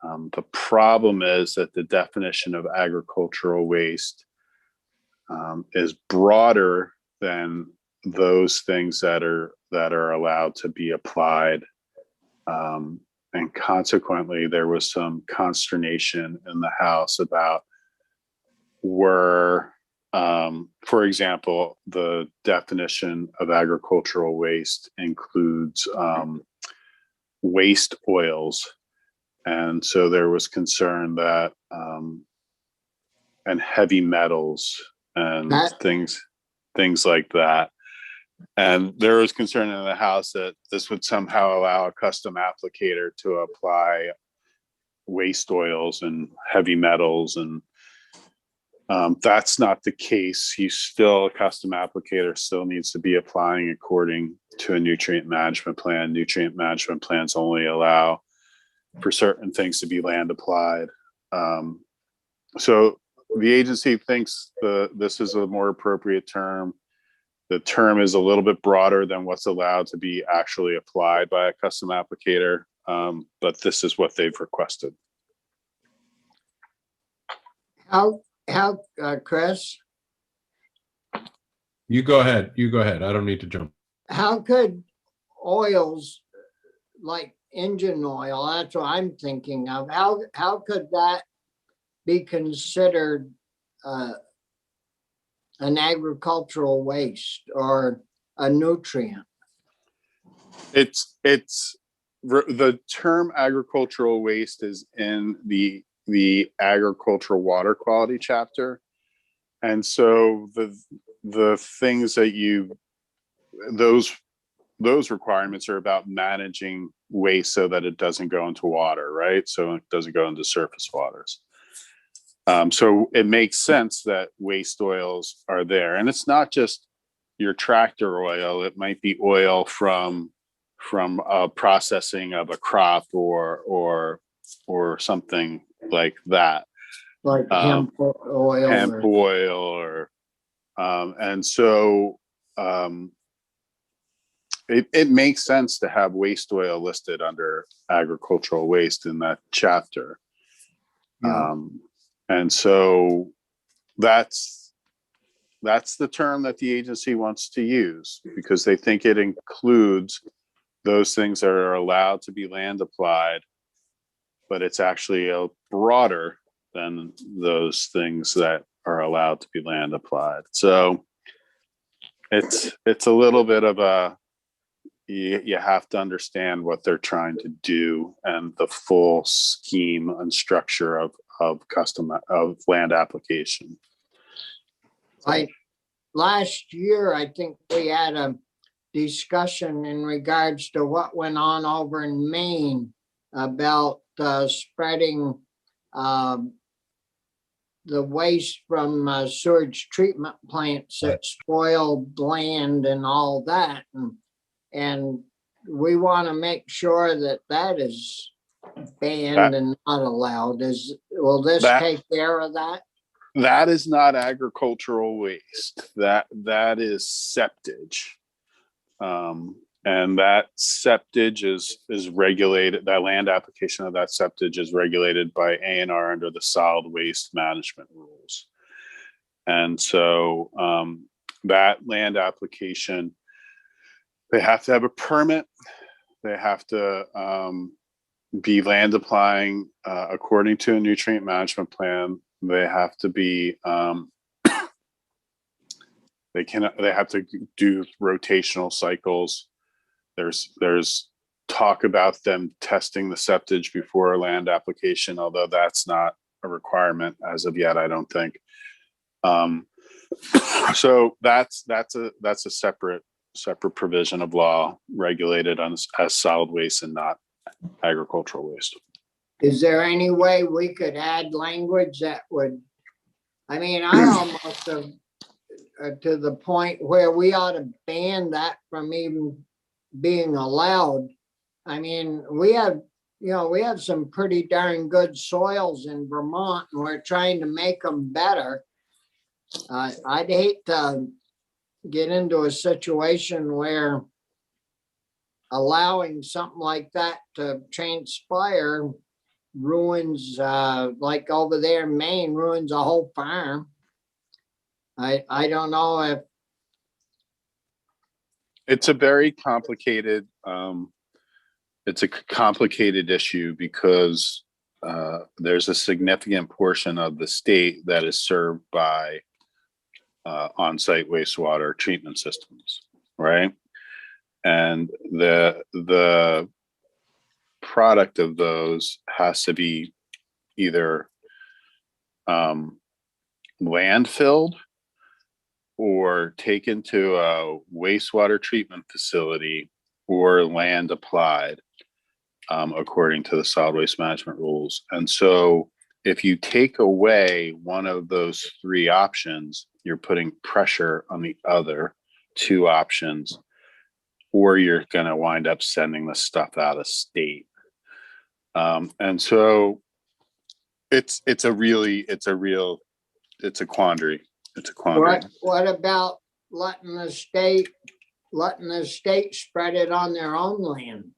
The problem is that the definition of agricultural waste is broader than those things that are allowed to be applied. And consequently, there was some consternation in the House about for example, the definition of agricultural waste includes waste oils. And so there was concern that, and heavy metals and things like that. And there was concern in the House that this would somehow allow a custom applicator to apply waste oils and heavy metals. And that's not the case. A custom applicator still needs to be applying according to a nutrient management plan. Nutrient management plans only allow for certain things to be land applied. So the agency thinks this is a more appropriate term. The term is a little bit broader than what's allowed to be actually applied by a custom applicator, but this is what they've requested. How, Chris, You go ahead. I don't need to jump. how could oils like engine oil, that's what I'm thinking of, how could that be considered an agricultural waste or a nutrient? It's the term agricultural waste is in the agricultural water quality chapter. And so the things that those requirements are about managing waste so that it doesn't go into water, right? So it doesn't go into surface waters. So it makes sense that waste oils are there. And it's not just your tractor oil. It might be oil from processing of a crop or something like that. Like hemp oil. And so it makes sense to have waste oil listed under agricultural waste in that chapter. Yeah. And so that's the term that the agency wants to use, because they think it includes those things that are allowed to be land applied, but it's actually broader than those things that are allowed to be land applied. So it's a little bit of you have to understand what they're trying to do and the full scheme and structure of land application. Like last year, I think we had a discussion in regards to what went on over in Maine about spreading the waste from sewage treatment plants that spoiled land and all that. And we want to make sure that is banned and not allowed. Will this take care of that? That is not agricultural waste. That is septage. And that septage is regulated, that land application of that septage is regulated by ANR under the solid waste management rules. And so that land application, they have to have a permit. They have to be land applying according to a nutrient management plan. They have to be they have to do rotational cycles. There's talk about them testing the septage before a land application, although that's not a requirement as of yet, I don't think. So that's a separate provision of law regulated as solid waste and not agricultural waste. Is there any way we could add language that would, I mean, I almost have to the point where we ought to ban that from even being allowed. I mean, we have some pretty darn good soils in Vermont, and we're trying to make them better. I'd hate to get into a situation where allowing something like that to transpire ruins, like over there in Maine, ruins a whole farm. I don't know if, It's a very complicated, it's a complicated issue because there's a significant portion of the state that is served by on-site wastewater treatment systems, right? And the product of those has to be either landfilled or taken to a wastewater treatment facility or land applied according to the solid waste management rules. And so if you take away one of those three options, you're putting pressure on the other two options, or you're going to wind up sending the stuff out of state. And so it's a quandary. It's a quandary. what about letting the state spread it on their own land?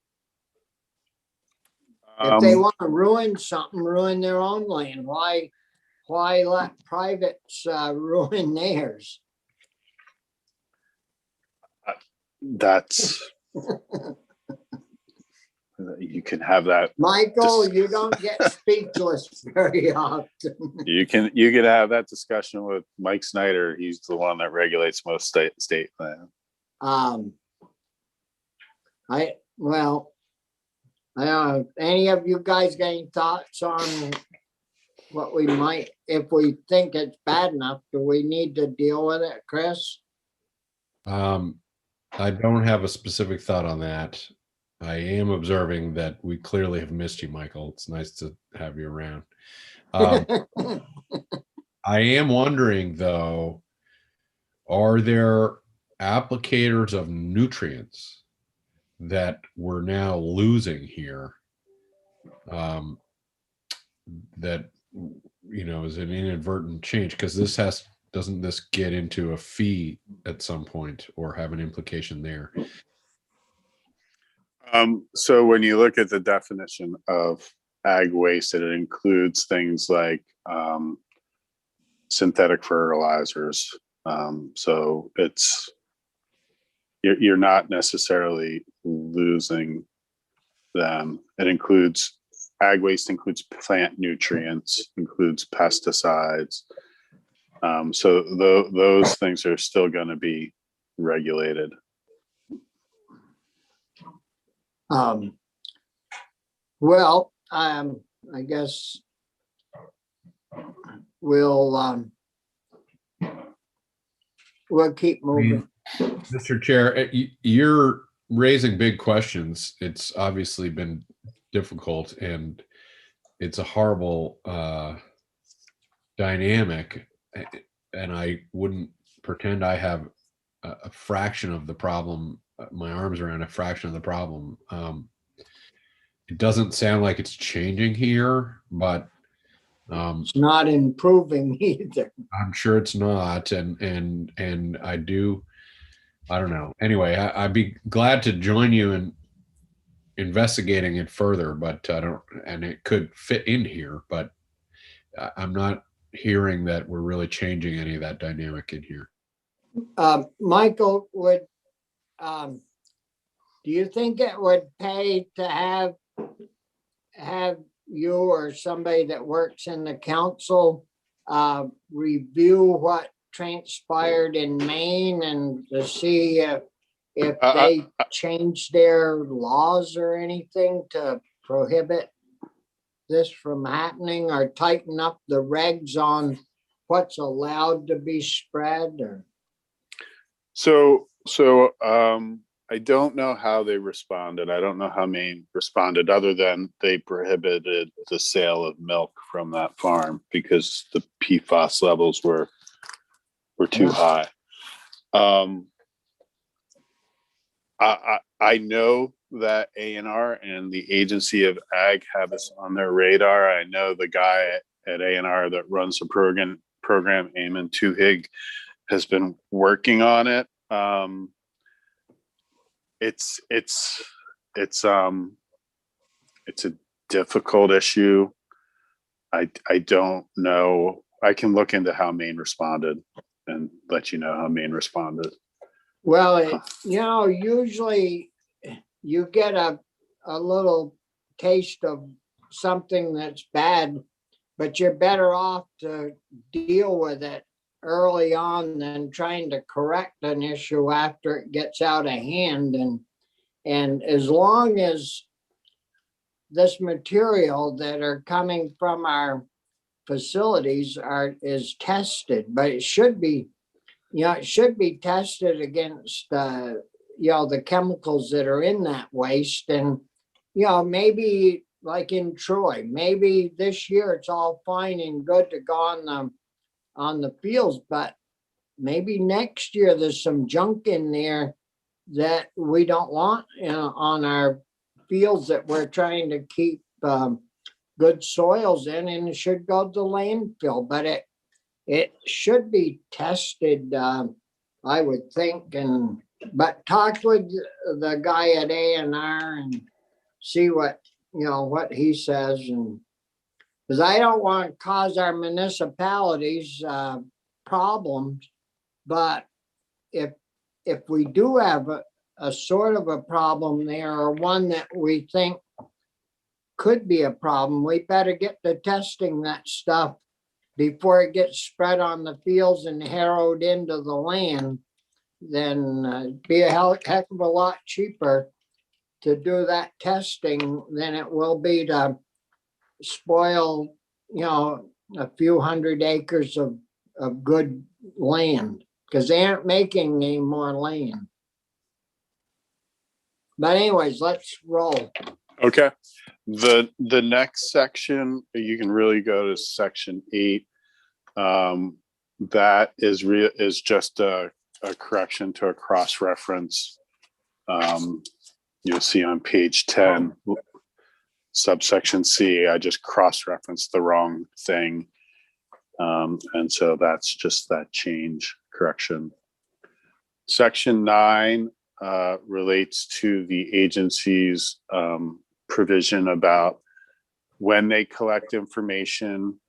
If they want to ruin something, ruin their own land. Why let privates ruin theirs? That's you can have that. Michael, you don't get speechless very often. You can have that discussion with Mike Snyder. He's the one that regulates most state land. I don't know. Any of you guys got any thoughts on what we might, if we think it's bad enough, do we need to deal with it, Chris? I don't have a specific thought on that. I am observing that we clearly have missed you, Michael. It's nice to have you around. I am wondering, though, are there applicators of nutrients that we're now losing here that, you know, is an inadvertent change? Because doesn't this get into a fee at some point or have an implication there? So when you look at the definition of ag waste, it includes things like synthetic fertilizers. So you're not necessarily losing them. It includes ag waste, includes plant nutrients, includes pesticides. So those things are still going to be regulated. I guess we'll keep moving. Mr. Chair, you're raising big questions. It's obviously been difficult and it's a horrible dynamic, and I wouldn't pretend I have a fraction of the problem, my arms around a fraction of the problem. It doesn't sound like it's changing here, but it's not improving either. I'm sure it's not, and I don't know. Anyway, I'd be glad to join you in investigating it further, but I don't, and it could fit in here, but I'm not hearing that we're really changing any of that dynamic in here. Michael, do you think it would pay to have you or somebody that works in the council review what transpired in Maine and to see if they changed their laws or anything to prohibit this from happening or tighten up the regs on what's allowed to be spread? Or So I don't know how they responded. I don't know how Maine responded, other than they prohibited the sale of milk from that farm because the PFAS levels were too high. I know that A&R and the Agency of Ag have this on their radar. I know the guy at A&R that runs the program, Eamon Tuhig, has been working on it. It's a difficult issue. I don't know. I can look into how Maine responded and let you know how Maine responded. Well, usually you get a little taste of something that's bad, but you're better off to deal with it early on than trying to correct an issue after it gets out of hand. And as long as this material that are coming from our facilities is tested, but it should be, it should be tested against, the chemicals that are in that waste. And, maybe like in Troy, maybe this year it's all fine and good to go on the fields, but maybe next year there's some junk in there that we don't want, on our fields that we're trying to keep good soils in, and it should go to landfill, but it should be tested, I would think, but talk with the guy at A&R and see what he says, and because I don't want to cause our municipalities problems, but if we do have a sort of a problem there, or one that we think could be a problem, we better get to testing that stuff before it gets spread on the fields and harrowed into the land. Then be a heck of a lot cheaper to do that testing than it will be to spoil, a few hundred acres of good land, because they aren't making any more land. But anyways, let's roll. Okay. The next section, you can really go to section 8. That is just a correction to a cross-reference. You'll see on page 10, subsection C, I just cross-referenced the wrong thing. And so that's just that change correction. Section 9 relates to the agency's provision about when they collect information,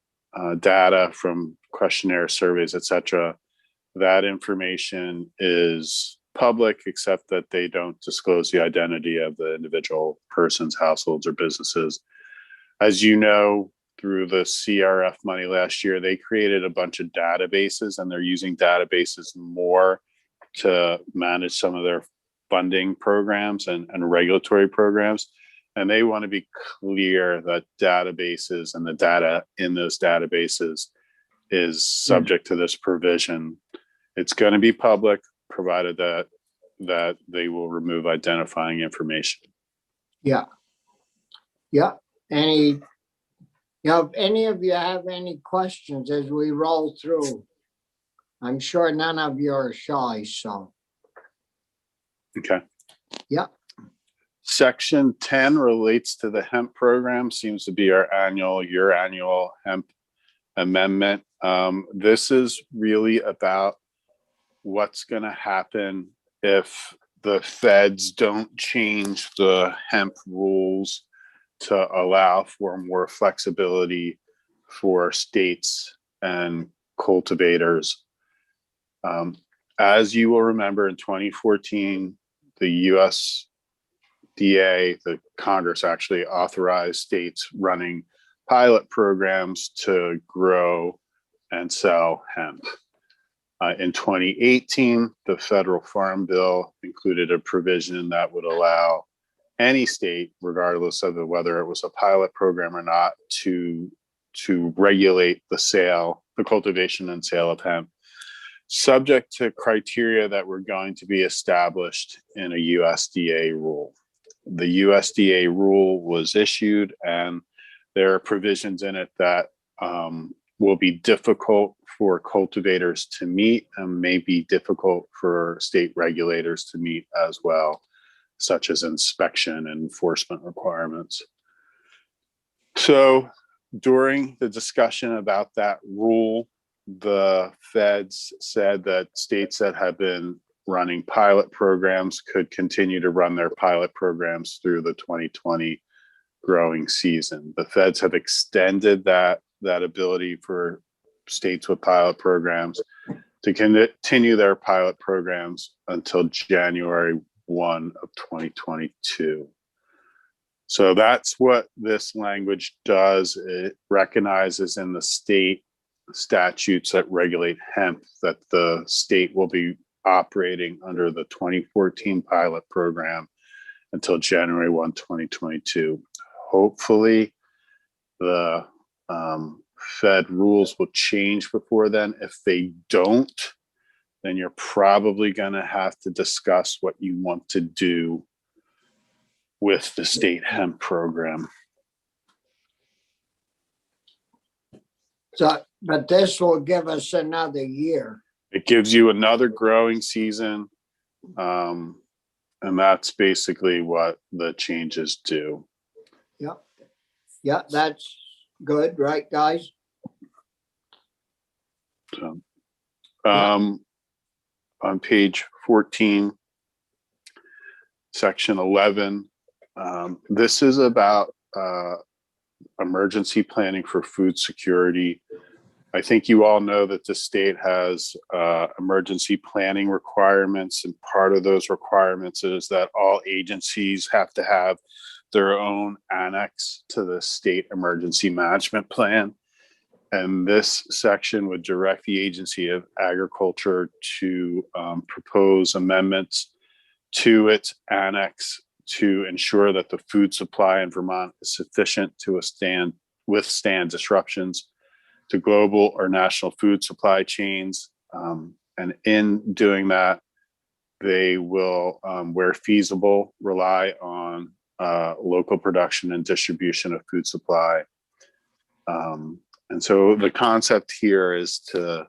data from questionnaire surveys, etc. That information is public, except that they don't disclose the identity of the individual persons, households, or businesses. As you know, through the CRF money last year, they created a bunch of databases, and they're using databases more to manage some of their funding programs and regulatory programs. And they want to be clear that databases and the data in those databases is subject to this provision. It's going to be public, provided that they will remove identifying information. Yeah. If any of you have any questions as we roll through, I'm sure none of you are shy, so. Okay. Yeah. Section 10 relates to the hemp program, seems to be your annual hemp amendment. This is really about what's going to happen if the feds don't change the hemp rules to allow for more flexibility for states and cultivators. As you will remember, in 2014, the USDA, the Congress actually authorized states running pilot programs to grow and sell hemp. In 2018, the federal farm bill included a provision that would allow any state, regardless of whether it was a pilot program or not, to regulate the cultivation and sale of hemp, subject to criteria that were going to be established in a USDA rule. The USDA rule was issued, and there are provisions in it that will be difficult for cultivators to meet and may be difficult for state regulators to meet as well, such as inspection and enforcement requirements. So during the discussion about that rule, the feds said that states that have been running pilot programs could continue to run their pilot programs through the 2020 growing season. The feds have extended that ability for states with pilot programs to continue their pilot programs until January 1 of 2022. So that's what this language does. It recognizes in the state statutes that regulate hemp that the state will be operating under the 2014 pilot program until January 1, 2022. Hopefully, the Fed rules will change before then. If they don't, then you're probably going to have to discuss what you want to do with the state hemp program. So, but this will give us another year. It gives you another growing season. And that's basically what the changes do. Yep. Yeah, that's good, right, guys? So, on page 14, section 11, this is about emergency planning for food security. I think you all know that the state has emergency planning requirements, and part of those requirements is that all agencies have to have their own annex to the state emergency management plan. And this section would direct the Agency of Agriculture to propose amendments to its annex to ensure that the food supply in Vermont is sufficient to withstand disruptions to global or national food supply chains. And in doing that, they will, where feasible, rely on local production and distribution of food supply. And so the concept here is to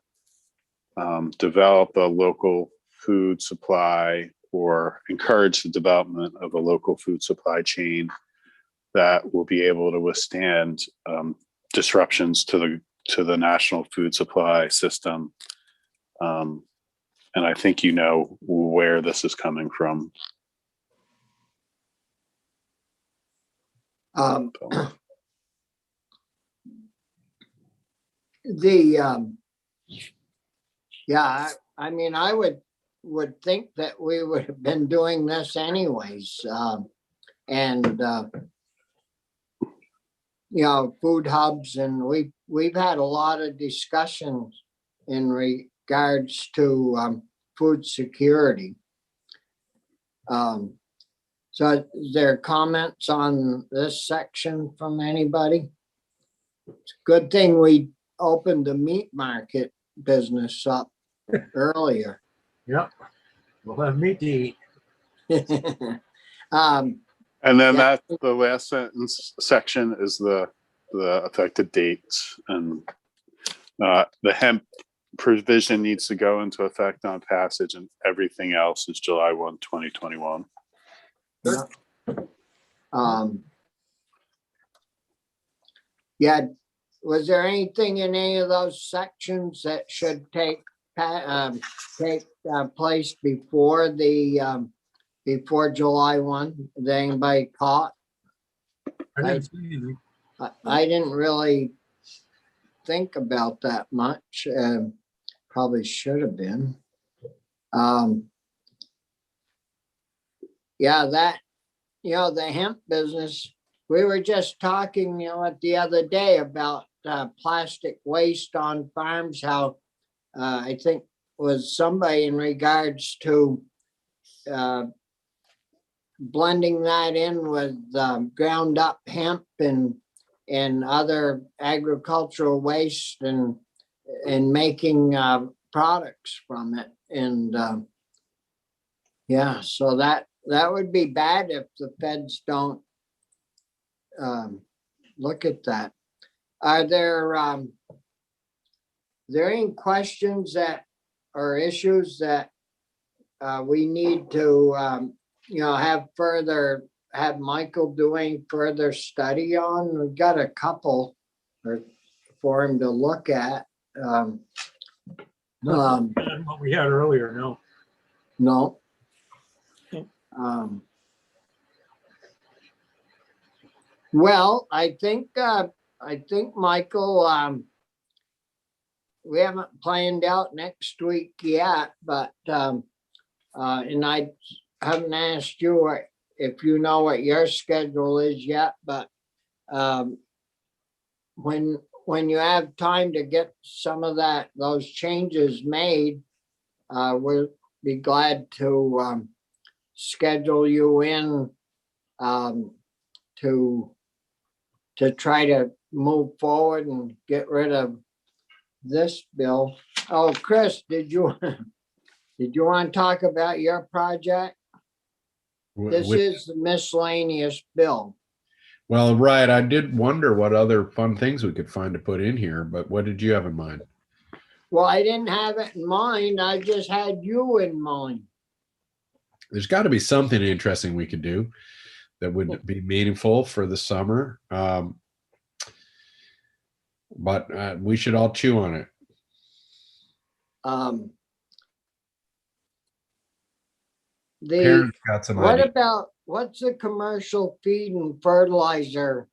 develop a local food supply or encourage the development of a local food supply chain that will be able to withstand disruptions to the national food supply system. And I think you know where this is coming from. Yeah, I mean, I would think that we would have been doing this anyways. And food hubs, and we've had a lot of discussions in regards to food security. So is there comments on this section from anybody? It's a good thing we opened the meat market business up earlier. Yep. We'll have meat to eat. And then that's the last sentence section is the effective dates, and the hemp provision needs to go into effect on passage, and everything else is July 1, 2021. Yeah, was there anything in any of those sections that should take place before before July 1? Did anybody caught? I didn't really think about that much. Probably should have been. Yeah, that, the hemp business, we were just talking, the other day about plastic waste on farms, how I think was somebody in regards to blending that in with ground up hemp and other agricultural waste and making products from it. And so that would be bad if the feds don't look at that. Are there any questions that or issues that we need to have Michael doing further study on? We've got a couple for him to look at. What we had earlier, no. No. No. Well, I think Michael, we haven't planned out next week yet, but, and I haven't asked you if you know what your schedule is yet, but, when you have time to get some of those changes made, we'll be glad to, schedule you in, to try to move forward and get rid of this bill. Oh, Chris, did you want to talk about your project? This is the miscellaneous bill. Well, right. I did wonder what other fun things we could find to put in here, but what did you have in mind? Well, I didn't have it in mind. I just had you in mind. There's got to be something interesting we could do that would be meaningful for the summer. But we should all chew on it. Parents got some What ideas. about, what's the commercial feed and fertilizer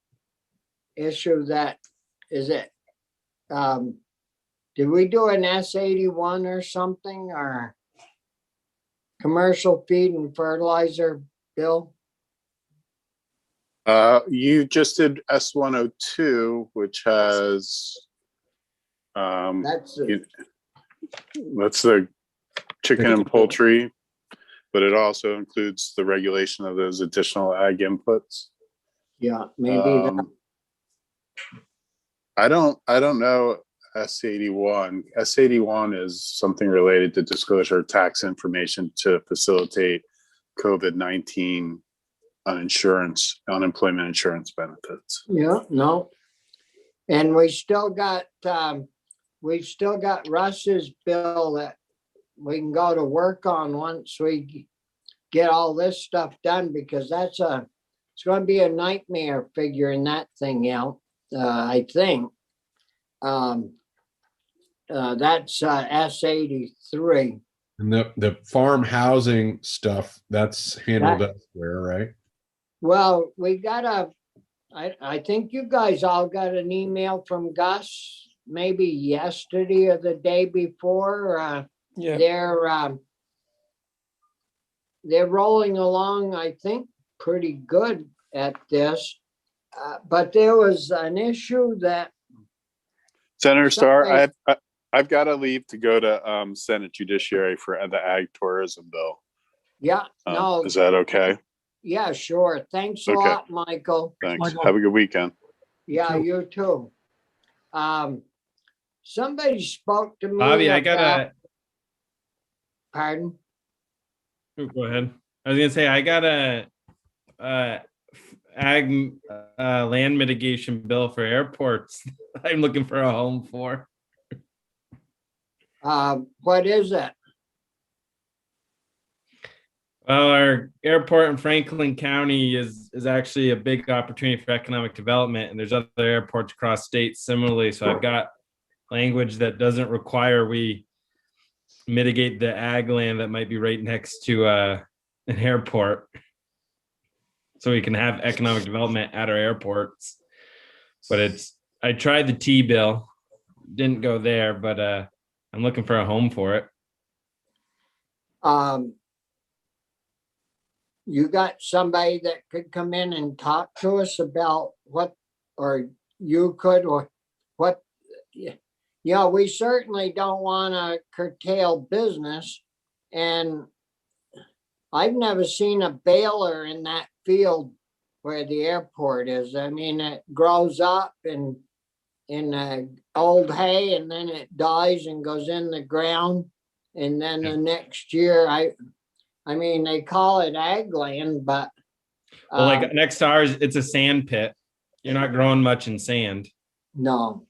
issue that, is it, did we do an S81 or something, or commercial feed and fertilizer bill? You just did S102, which has, That's, that's the chicken and poultry, but it also includes the regulation of those additional ag inputs. yeah, maybe that. I don't know S81. S81 is something related to disclosure of tax information to facilitate COVID-19 unemployment insurance benefits. Yeah, no. And we've still got Russ's bill that we can go to work on once we get all this stuff done, because it's going to be a nightmare figuring that thing out. I think that's S83. And the farm housing stuff, that's handled elsewhere, right? Well, I think you guys all got an email from Gus, maybe yesterday or the day before. Yeah. They're rolling along, I think, pretty good at this. But there was an issue that, Senator Starr, I've got to leave to go to Senate Judiciary for the Ag Tourism Bill. yeah, no, Is that okay? yeah, sure. Thanks a Okay. lot, Michael. Thanks. Michael. Have a good weekend. Yeah, too. you too. Somebody spoke to me. Bobby, I about- gotta, Pardon? oh, go ahead. I was gonna say, I got a ag land mitigation bill for airports. I'm looking for a home for. What is it? Well, our airport in Franklin County is actually a big opportunity for economic development, and there's other airports across states similarly. So I've got language that doesn't require we mitigate the ag land that might be right next to an airport, so we can have economic development at our airports. But I tried the T bill, didn't go there, but I'm looking for a home for it. You got somebody that could come in and talk to us about what, or you could, or what, yeah, we certainly don't want to curtail business. And I've never seen a baler in that field where the airport is. I mean, it grows up in old hay, and then it dies and goes in the ground. And then the next year, I mean, they call it ag land, but. Well, like next to ours, it's a sand pit. You're not growing much in sand. No.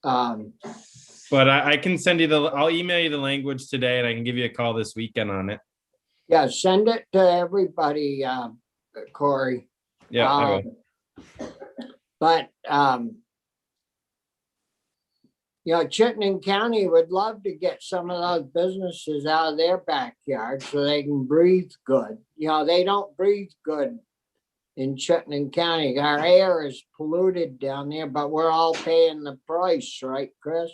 But I can send you I'll email you the language today, and I can give you a call this weekend on it. Yeah, send it to everybody, Corey. Yeah, I will. But Chittenden County would love to get some of those businesses out of their backyard so they can breathe good. They don't breathe good in Chittenden County. Our air is polluted down there, but we're all paying the price, right, Chris?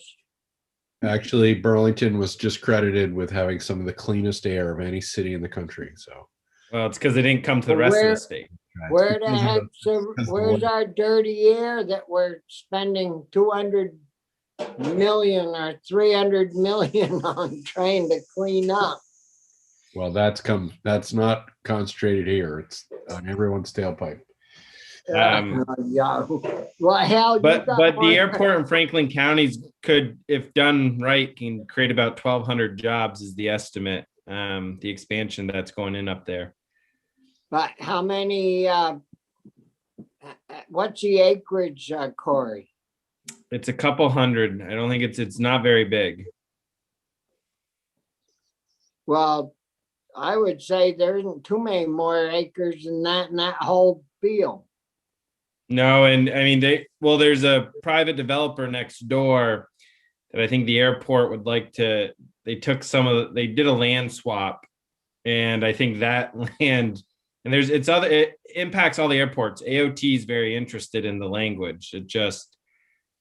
Actually, Burlington was just credited with having some of the cleanest air of any city in the country. So, Well, it's because they didn't come to the Well, rest of where- the state. Where the because of heck, because of the where's weather. our dirty air that we're spending 200 million or 300 million on trying to clean up? Well, that's not concentrated here. It's on everyone's tailpipe. Yeah. Well, hell, you But got the more- airport in Franklin counties could, if done right, can create about 1,200 jobs is the estimate. The expansion that's going in up there. But how many, what's the acreage, Corey? It's a couple hundred. I don't think it's not very big. Well, I would say there isn't too many more acres than that in that whole field. No, and I mean there's a private developer next door that I think the airport would like to, they did a land swap. And I think that land, and it impacts all the airports. AOT is very interested in the language. It just,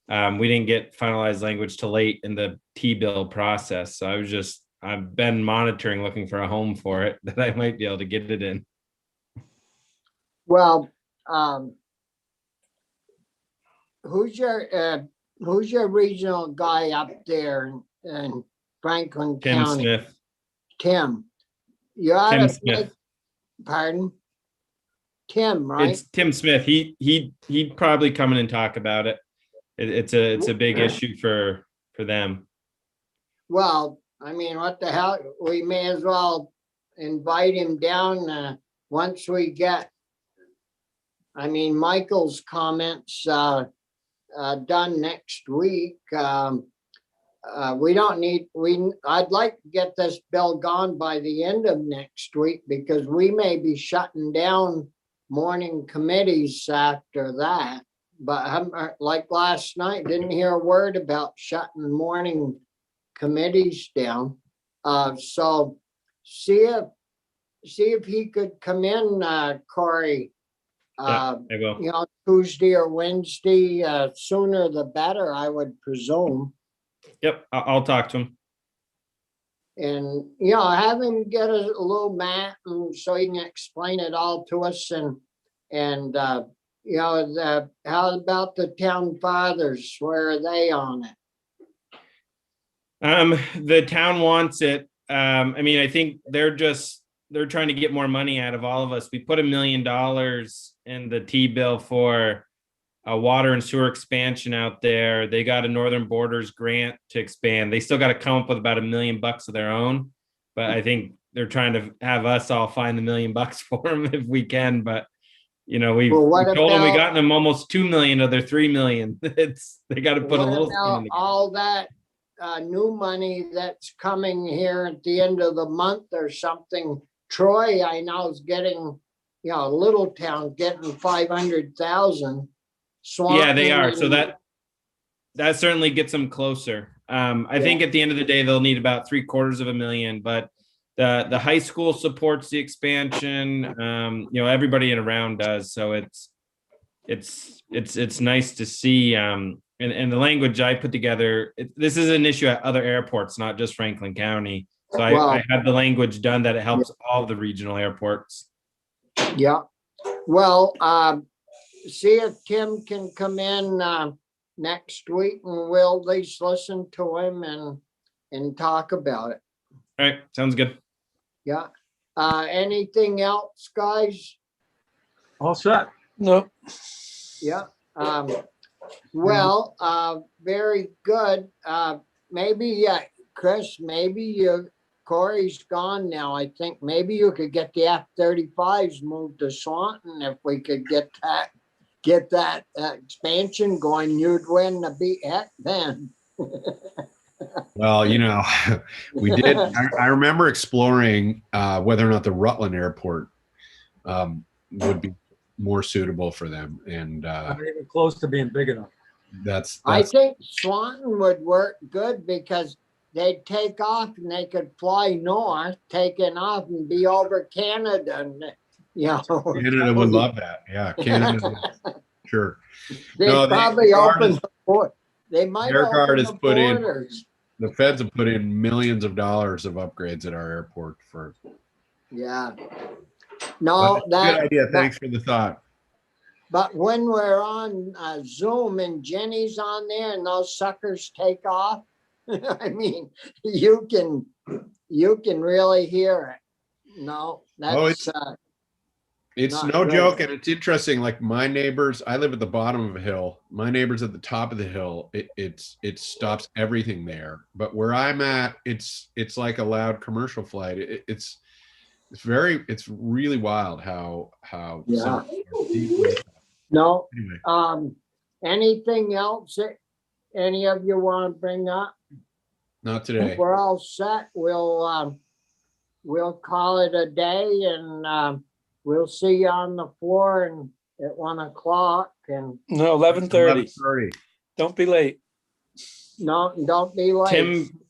we didn't get finalized language till late in the T-bill process. So I've been monitoring, looking for a home for it that I might be able to get it in. Well, who's your regional guy up there in Franklin Tim County? Smith. Tim. You ought Tim to Smith. make- Pardon? Tim, right? It's Tim Smith. He'd probably come in and talk about it. It's a big issue for them. Well, I mean, what the hell? We may as well invite him down once we get, I mean, Michael's comments done next week. I'd like to get this bill gone by the end of next week because we may be shutting down morning committees after that. But like last night, didn't hear a word about shutting morning committees down. So see if he could come in, Corey. Yeah, I will. Tuesday or Wednesday, sooner the better, I would presume. Yep, I'll talk to him. And, have him get a little map and so he can explain it all to us and how about the town fathers? Where are they on it? The town wants it. I mean, I think they're trying to get more money out of all of us. We put $1 million in the T-bill for a water and sewer expansion out there. They got a Northern Borders grant to expand. They still got to come up with about $1 million of their own, but I think they're trying to have us all find the $1 million for them if we can. But we told them we gotten them almost 2 million of their 3 million. They got to put a little skin in the game. All that new money that's coming here at the end of the month or something. Troy, I know, is getting, Little Town getting 500,000. Yeah, they are. So that certainly gets them closer. I think at the end of the day, they'll need about $750,000, but the high school supports the expansion. Everybody in around does. So it's nice to see. And the language I put together, this is an issue at other airports, not just Franklin County. So I had the language done that it helps all the regional airports. Yeah. Well, see if Tim can come in next week and we'll at least listen to him and talk about it. All right. Sounds good. Yeah. Anything else, guys? All set. No. Yeah. Well, very good. Maybe, Chris, Corey's gone now. I think maybe you could get the F-35s moved to Swanton if we could get that expansion going. You'd win the beat heck then. Well, we did. I remember exploring whether or not the Rutland Airport would be more suitable for them. And Not even close to being big enough. I think Swanton would work good because they'd take off and they could fly north, taking off and be over Canada and, you know. Canada would love that. Yeah, Canada. Sure. They No, probably guard open is- the port. They might Air Guard open has the put in- borders. The feds have put in millions of dollars of upgrades at our airport for. Yeah. No, But that. good idea. Thanks for the thought. But when we're on Zoom and Jenny's on there and those suckers take off, I mean, you can really hear it. No, Oh, that's, It's Not no good. joke, and it's interesting. Like my neighbors, I live at the bottom of a hill. My neighbors at the top of the hill. It stops everything there. But where I'm at, it's like a loud commercial flight. It's really wild how Yeah. some are deeply- no, anyway, anything else that any of you want to bring up? not today. We're all set. We'll call it a day and, we'll see you on the floor and at 1 o'clock and No, 11:30. 11:30. Don't be late. no, don't be late. Tim,